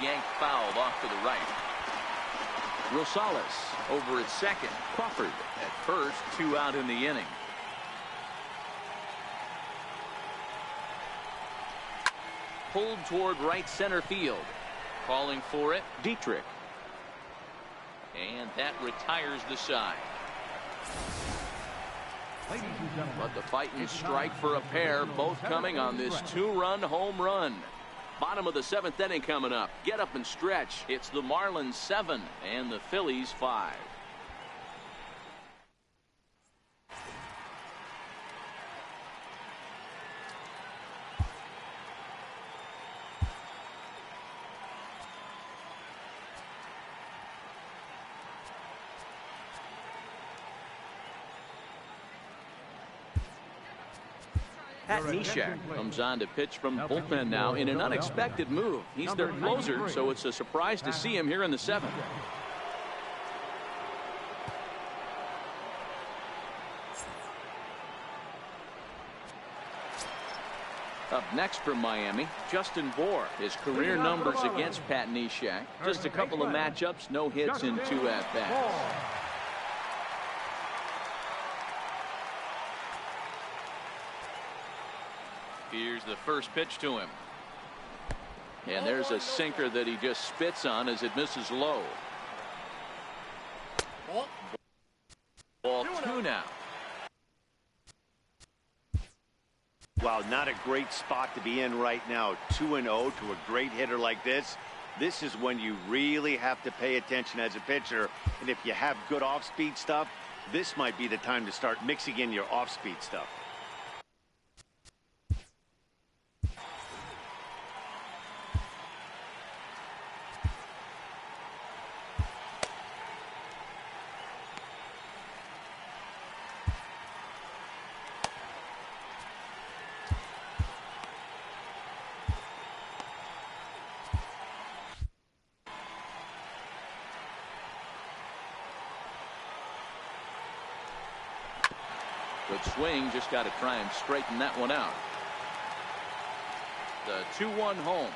Yanked fouled off to the right. Rosales over at second. Crawford at first. 2 out in the inning. Pulled toward right center field. Calling for it, Dietrich. And that retires the side. But the fighting strike for a pair, both coming on this 2-run home run. Bottom of the 7th inning coming up. Get up and stretch. It's the Marlins 7 and the Phillies 5. Pat Neshek comes on to pitch from bullpen now in an unexpected move. He's their closer, so it's a surprise to see him here in the 7th. Up next from Miami, Justin Bour. His career numbers against Pat Neshek. Just a couple of matchups, no hits and 2 at-bats. Here's the first pitch to him. And there's a sinker that he just spits on as it misses low. Ball 2 now. Well, not a great spot to be in right now. 2-0 to a great hitter like this. This is when you really have to pay attention as a pitcher. And if you have good off-speed stuff, this might be the time to start mixing in your off-speed stuff. Good swing, just got to try and straighten that one out. The 2-1 home.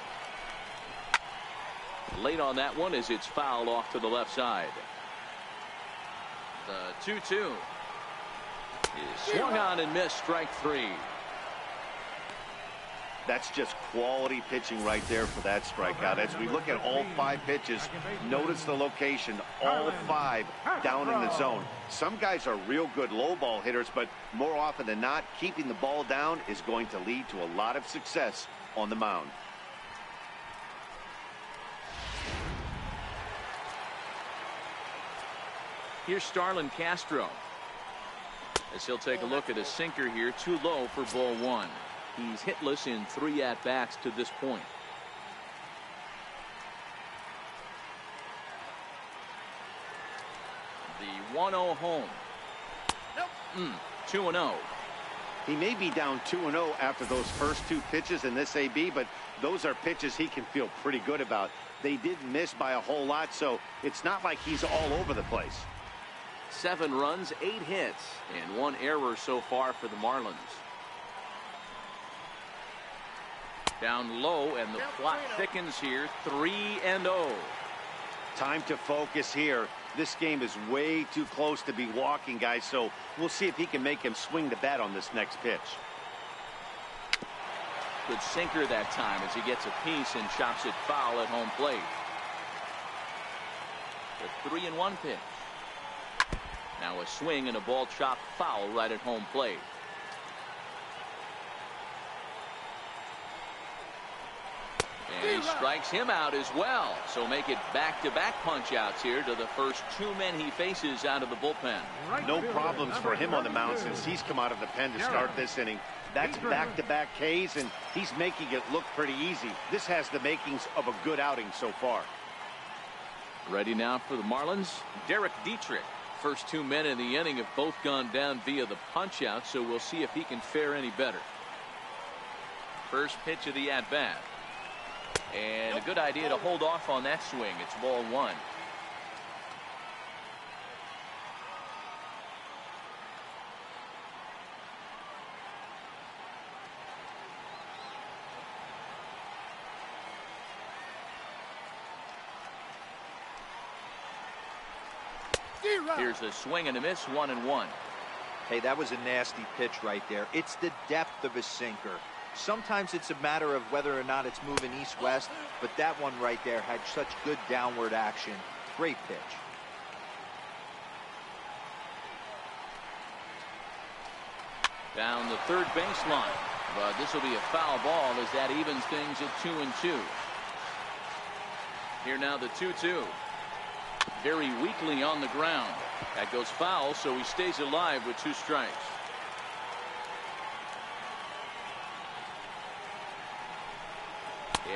Late on that one as it's fouled off to the left side. The 2-2 is swung on and missed, strike 3. That's just quality pitching right there for that strikeout. As we look at all 5 pitches, notice the location, all 5 down in the zone. Some guys are real good low ball hitters, but more often than not, keeping the ball down is going to lead to a lot of success on the mound. Here's Starlin Castro as he'll take a look at a sinker here, too low for ball 1. He's hitless in 3 at-bats to this point. The 1-0 home. 2-0. He may be down 2-0 after those first 2 pitches in this AB, but those are pitches he can feel pretty good about. They did miss by a whole lot, so it's not like he's all over the place. 7 runs, 8 hits, and 1 error so far for the Marlins. Down low, and the plot thickens here. 3-0. Time to focus here. This game is way too close to be walking, guys, so we'll see if he can make him swing the bat on this next pitch. Good sinker that time as he gets a piece and chops it foul at home plate. The 3-1 pitch. Now a swing and a ball chopped foul right at home plate. And he strikes him out as well. So make it back-to-back punch-outs here to the first 2 men he faces out of the bullpen. No problems for him on the mound since he's come out of the pen to start this inning. That's back-to-back Ks, and he's making it look pretty easy. This has the makings of a good outing so far. Ready now for the Marlins, Derek Dietrich. First 2 men in the inning have both gone down via the punch-out, so we'll see if he can fare any better. First pitch of the at-bat. And a good idea to hold off on that swing. It's ball 1. Here's a swing and a miss, 1-1. Hey, that was a nasty pitch right there. It's the depth of a sinker. Sometimes it's a matter of whether or not it's moving east-west, but that one right there had such good downward action. Great pitch. Down the third baseline, but this will be a foul ball as that evens things at 2-2. Here now the 2-2. Very weakly on the ground. That goes foul, so he stays alive with 2 strikes.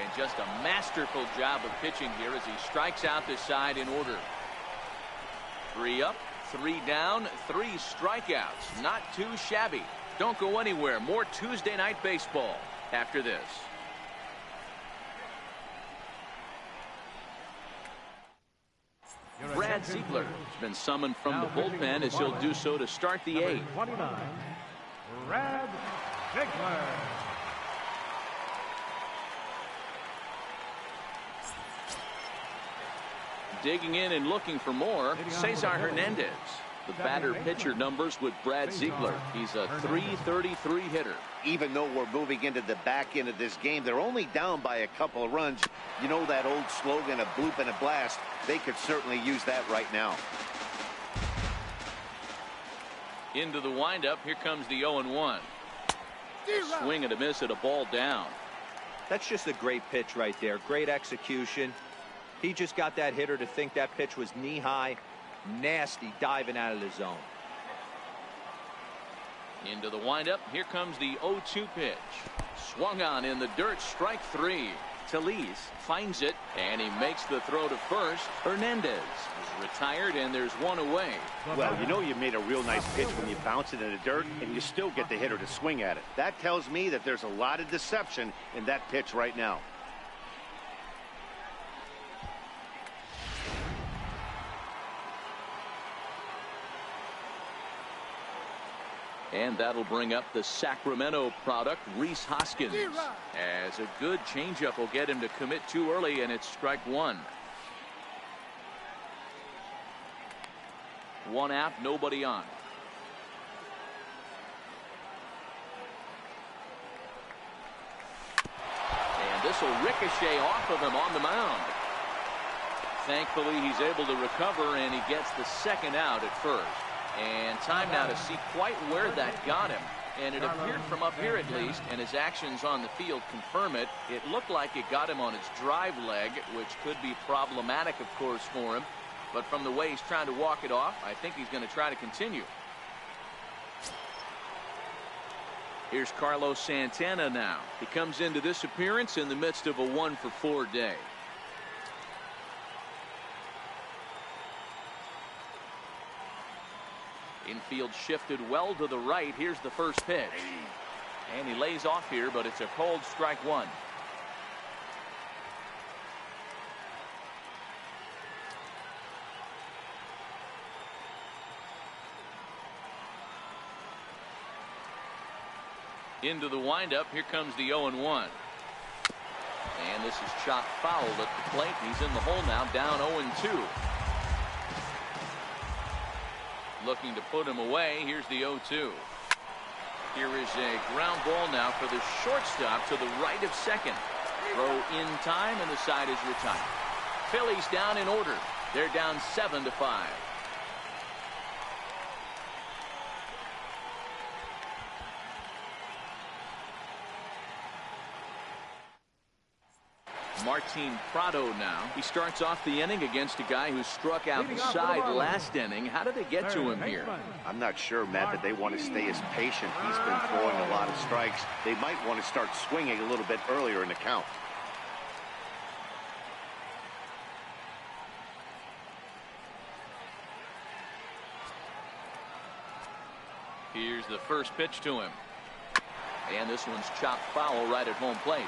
And just a masterful job of pitching here as he strikes out the side in order. 3 up, 3 down, 3 strikeouts. Not too shabby. Don't go anywhere. More Tuesday Night Baseball after this. Brad Ziegler has been summoned from the bullpen as he'll do so to start the eighth. 29, Brad Ziegler. Digging in and looking for more, Cesar Hernandez. The batter-pitcher numbers with Brad Ziegler. He's a .333 hitter. Even though we're moving into the back end of this game, they're only down by a couple of runs. You know that old slogan, a bloop and a blast? They could certainly use that right now. Into the windup. Here comes the 0-1. Swing and a miss at a ball down. That's just a great pitch right there. Great execution. He just got that hitter to think that pitch was knee-high. Nasty diving out of the zone. Into the windup. Here comes the 0-2 pitch. Swung on in the dirt. Strike three. Phillies finds it, and he makes the throw to first. Hernandez is retired, and there's one away. Well, you know you made a real nice pitch when you bounce it in the dirt, and you still get the hitter to swing at it. That tells me that there's a lot of deception in that pitch right now. And that'll bring up the Sacramento product, Rhys Hoskins. As a good changeup will get him to commit too early, and it's strike one. One out, nobody on. And this will ricochet off of him on the mound. Thankfully, he's able to recover, and he gets the second out at first. And time now to see quite where that got him. And it appeared from up here at least, and his actions on the field confirm it. It looked like it got him on his drive leg, which could be problematic, of course, for him. But from the way he's trying to walk it off, I think he's going to try to continue. Here's Carlos Santana now. He comes into this appearance in the midst of a 1-for-4 day. Infield shifted well to the right. Here's the first pitch. And he lays off here, but it's a cold strike one. Into the windup. Here comes the 0-1. And this is chopped foul at the plate. He's in the hole now, down 0-2. Looking to put him away. Here's the 0-2. Here is a ground ball now for the shortstop to the right of second. Throw in time, and the side is retired. Phillies down in order. They're down 7-5. Martin Prado now. He starts off the inning against a guy who struck outside last inning. How did they get to him here? I'm not sure, Matt, that they want to stay as patient. He's been throwing a lot of strikes. They might want to start swinging a little bit earlier in the count. Here's the first pitch to him. And this one's chopped foul right at home plate.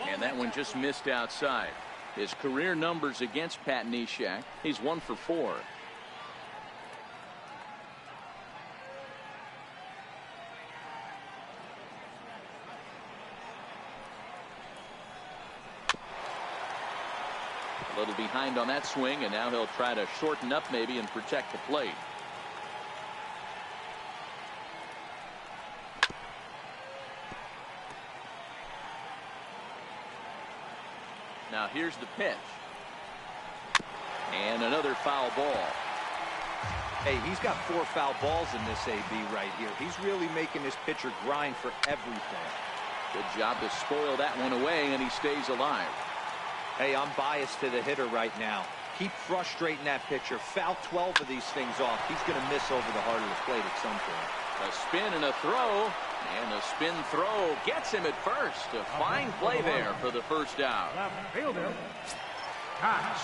And that one just missed outside. His career numbers against Pat Neshek, he's 1-for-4. A little behind on that swing, and now he'll try to shorten up maybe and protect the plate. Now here's the pitch. And another foul ball. Hey, he's got 4 foul balls in this AB right here. He's really making this pitcher grind for everything. Good job to spoil that one away, and he stays alive. Hey, I'm biased to the hitter right now. Keep frustrating that pitcher. Foul 12 of these things off. He's going to miss over the heart of the plate at some point. A spin and a throw. And the spin throw gets him at first. A fine play there for the first out.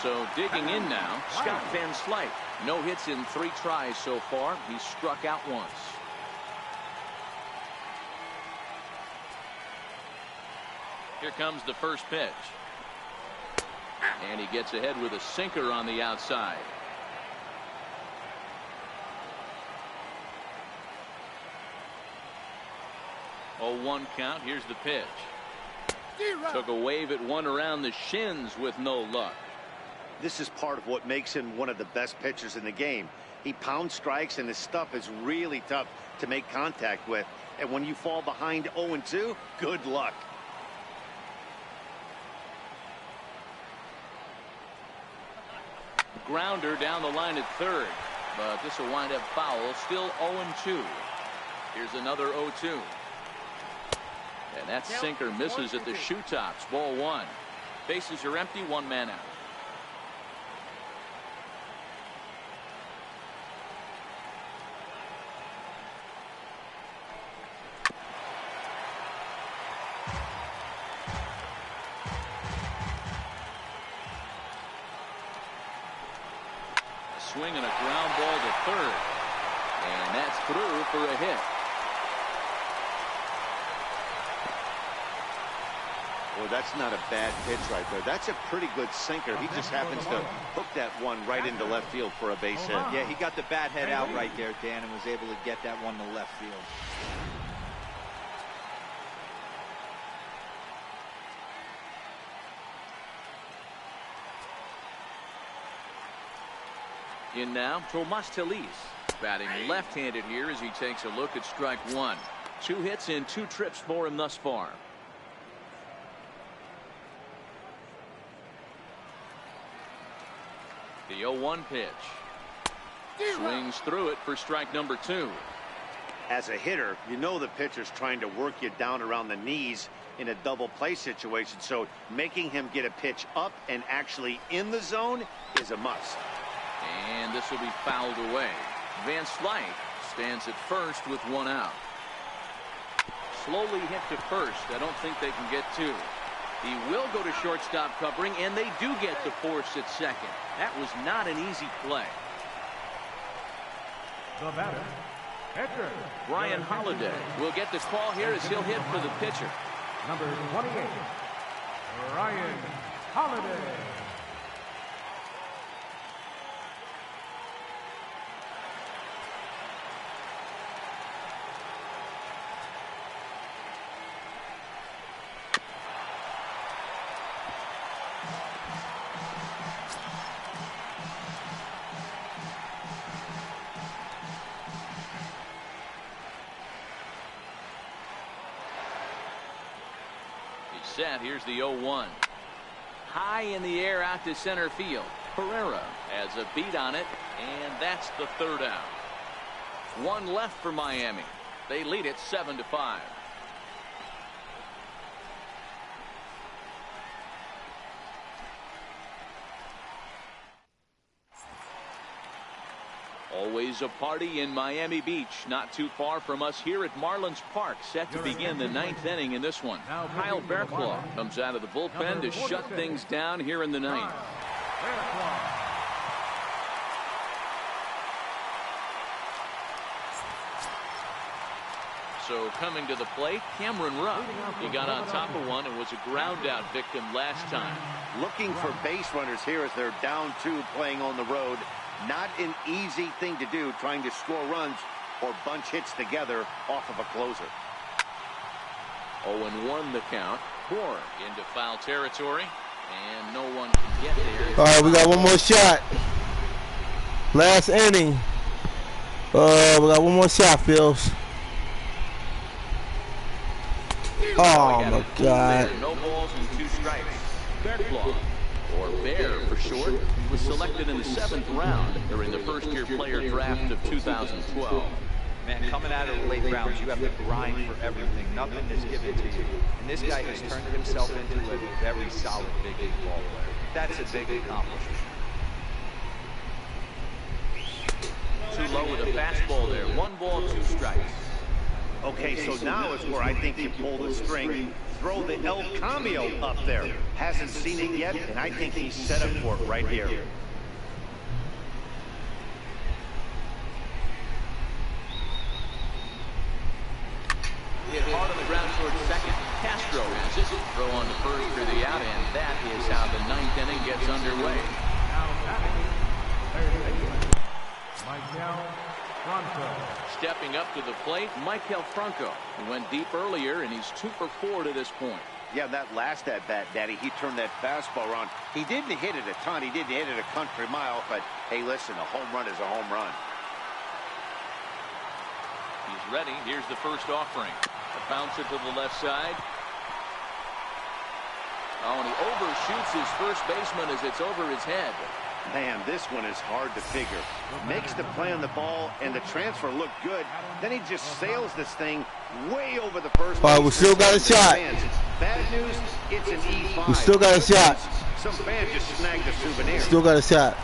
So digging in now, Scott Van Slyke. No hits in 3 tries so far. He's struck out once. Here comes the first pitch. And he gets ahead with a sinker on the outside. Oh, 1 count. Here's the pitch. Took a wave at one around the shins with no luck. This is part of what makes him one of the best pitchers in the game. He pounds strikes, and his stuff is really tough to make contact with. And when you fall behind 0-2, good luck. Grounder down the line at third, but this will wind up foul. Still 0-2. Here's another 0-2. And that sinker misses at the shoe tops. Ball 1. Bases are empty. 1 man out. A swing and a ground ball to third. And that's through for a hit. Well, that's not a bad pitch right there. That's a pretty good sinker. He just happens to hook that one right into left field for a base hit. Yeah, he got the bat head out right there, Dan, and was able to get that one to left field. In now, Tomas Telis, batting left-handed here as he takes a look at strike 1. 2 hits in 2 trips for him thus far. The 0-1 pitch. Swings through it for strike number 2. As a hitter, you know the pitcher's trying to work you down around the knees in a double play situation, so making him get a pitch up and actually in the zone is a must. And this will be fouled away. Van Slyke stands at first with 1 out. Slowly hit to first. I don't think they can get 2. He will go to shortstop covering, and they do get the force at second. That was not an easy play. The batter, pitcher. Brian Holliday will get the call here as he'll hit for the pitcher. Number 28, Brian Holliday. Set. Here's the 0-1. High in the air out to center field. Pereira has a beat on it, and that's the 3rd out. 1 left for Miami. They lead it 7-5. Always a party in Miami Beach, not too far from us here at Marlins Park, set to begin the 9th inning in this one. Kyle Barraclough comes out of the bullpen to shut things down here in the 9th. So coming to the plate, Cameron Rupp. He got on top of one and was a ground out victim last time. Looking for base runners here as they're down 2 playing on the road. Not an easy thing to do, trying to score runs or bunch hits together off of a closer. 0-1 the count. Bohr into foul territory, and no one can get there. All right, we got one more shot. Last inning. We got one more shot, Phils. Oh my God. No balls and 2 strikes. Barraclough, or Bear for short, was selected in the 7th round during the first-year player draft of 2012. Man, coming out of the late rounds, you have to grind for everything. Nothing is given to you. And this guy has turned himself into a very solid big league ball player. That's a big accomplishment. Too low with a fastball there. 1 ball, 2 strikes. Okay, so now is where I think you pull the string. throw the El Cambio up there. Hasn't seen it yet, and I think he's set up for it right here. Hit hard on the ground towards second. Castro has it. Throw on the first for the out, and that is how the ninth inning gets underway. Now batting, third baseman, Michael Franco. Stepping up to the plate, Michael Franco. He went deep earlier, and he's 2 for 4 to this point. Yeah, that last at-bat, Daddy, he turned that fastball around. He didn't hit it a ton. He didn't hit it a country mile, but, hey, listen, a home run is a home run. He's ready. Here's the first offering. A bouncer to the left side. Oh, and he overshoots his first baseman as it's over his head. Man, this one is hard to figure. Makes the play on the ball, and the transfer looked good. Then he just sails this thing way over the first. All right, we still got a shot. Bad news, it's an E5. We still got a shot. Some fan just snagged a souvenir. Still got a shot.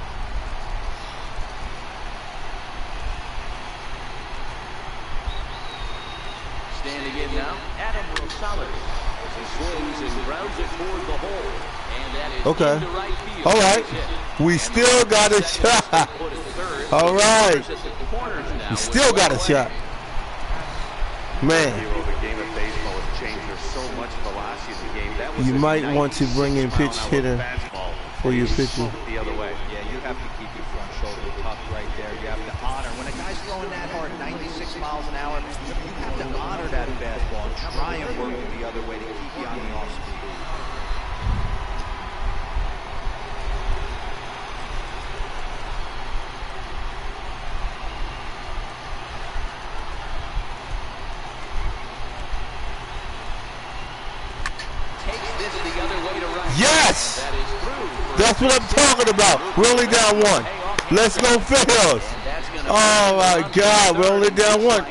Standing in now, Adam Rosales. He swings and grounds it toward the hole. And that is Okay. into right field. All right. We still got a shot. All right. We still got a shot. Man. The game of baseball has changed. There's so much velocity in the game. That was You might want to bring in pitch hitter for your pitcher. The other way. Yeah, you have to keep your front shoulder tucked right there. You have to honor. When a guy's throwing that hard, 96 miles an hour, you have to honor that fastball and try and work it the other way to keep you on the off speed. Yes! That's what I'm talking about. We're only down 1. Let's go Phillies. Oh my God, we're only down 1.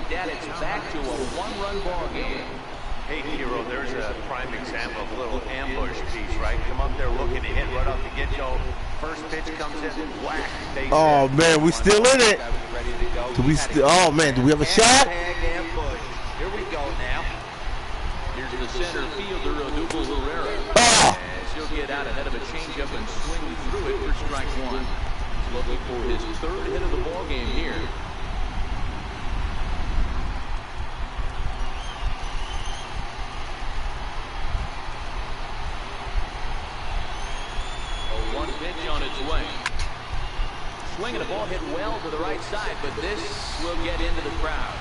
Hey, Hero, there's a prime example of a little ambush piece, right? Come up there looking to hit right off the get-go. First pitch comes in, whack. Oh man, we still in it. Do we still? Oh man, do we have a shot? Here we go now. Here's the center fielder, Odubel Herrera. Oh. He'll get out ahead of a changeup and swing through it for strike 1. He's looking for his 3rd hit of the ball game here. A 1 pitch on its way. Swinging a ball hit well to the right side, but this will get into the crowd.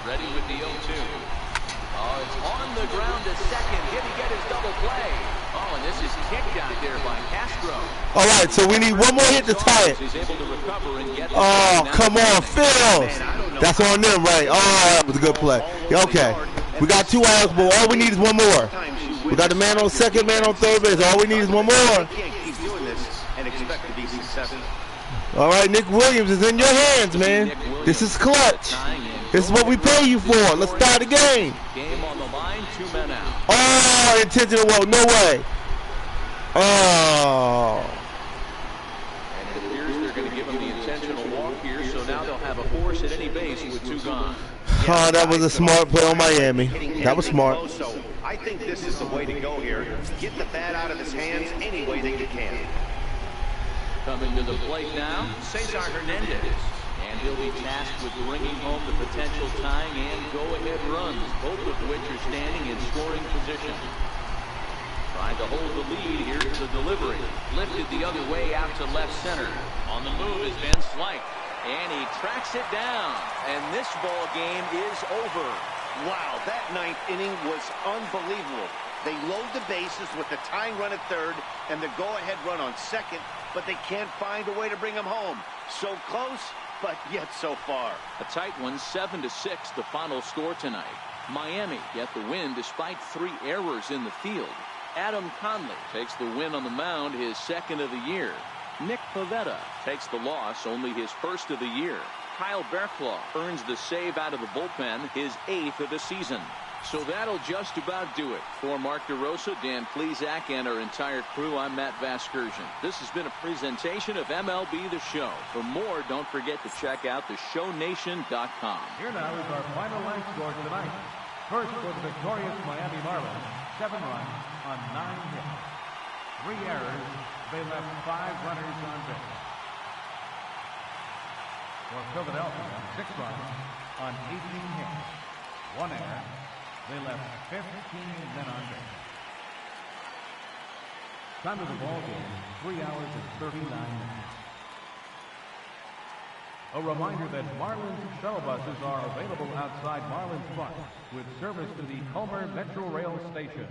Ready with the 0-2. Oh, it's on the ground to second. Did he get his double play? Oh, and this is kicked out there by Castro. All right, so we need one more hit to tie it. He's able to recover and get Oh, come on, Phillies. That's on them, right? Oh, that was a good play. Okay, we got 2 outs, but all we need is one more. We got the man on second, man on third base. All we need is one more. Can't keep doing this and expect to be successful. All right, Nick Williams is in your hands, man. This is clutch. This is what we pay you for. Let's start the game. Game on the line, 2 men out. Oh, intentional walk. No way. Oh. And it appears they're going to give him the intentional walk here, so now they'll have a force at any base with 2 gone. Oh, that was a smart play on Miami. That was smart. I think this is the way to go here. Get the bat out of his hands any way that you can. Coming to the plate now, Cesar Hernandez. And he'll be tasked with bringing home the potential tying and go-ahead runs, both of which are standing in scoring position. Trying to hold the lead. Here's the delivery. Lifted the other way out to left center. On the move is Van Slyke. And he tracks it down. And this ball game is over. Wow, that 9th inning was unbelievable. They load the bases with the tying run at third and the go-ahead run on second, but they can't find a way to bring them home. So close, but yet so far. A tight one, 7-6, the final score tonight. Miami get the win despite 3 errors in the field. Adam Conley takes the win on the mound, his 2nd of the year. Nick Pivetta takes the loss, only his 1st of the year. Kyle Barrclaw earns the save out of the bullpen, his 8th of the season. So that'll just about do it. For Mark DeRosa, Dan Plesac, and our entire crew, I'm Matt Vasgersian. This has been a presentation of MLB The Show. For more, don't forget to check out theshownation.com. Here now is our final line score tonight. First for the victorious Miami Marlins, 7 runs on 9 hits. 3 errors, they left 5 runners on base. For Philadelphia, 6 runs on 18 hits. 1 error, they left 15 men on base. Time of the ball game, 3 hours and 39 minutes. A reminder that Marlins shuttle buses are available outside Marlins Park with service to the Comer Metro Rail Station.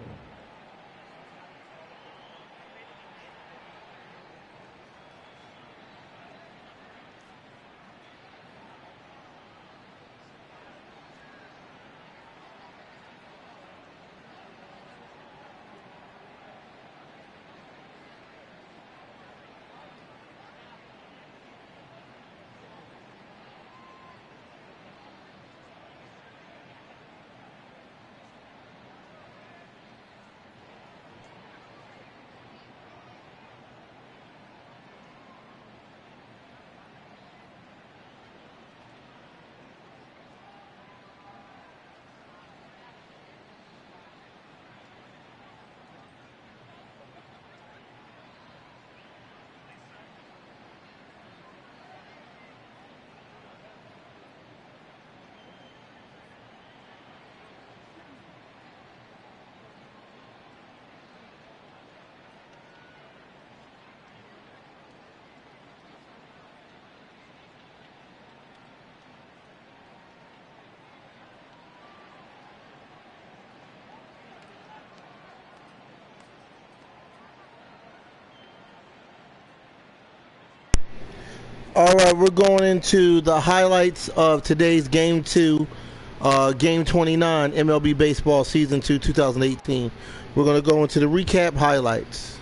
All right, we're going into the highlights of today's Game 2, Game 29, MLB Baseball Season 2, 2018. We're going to go into the recap highlights.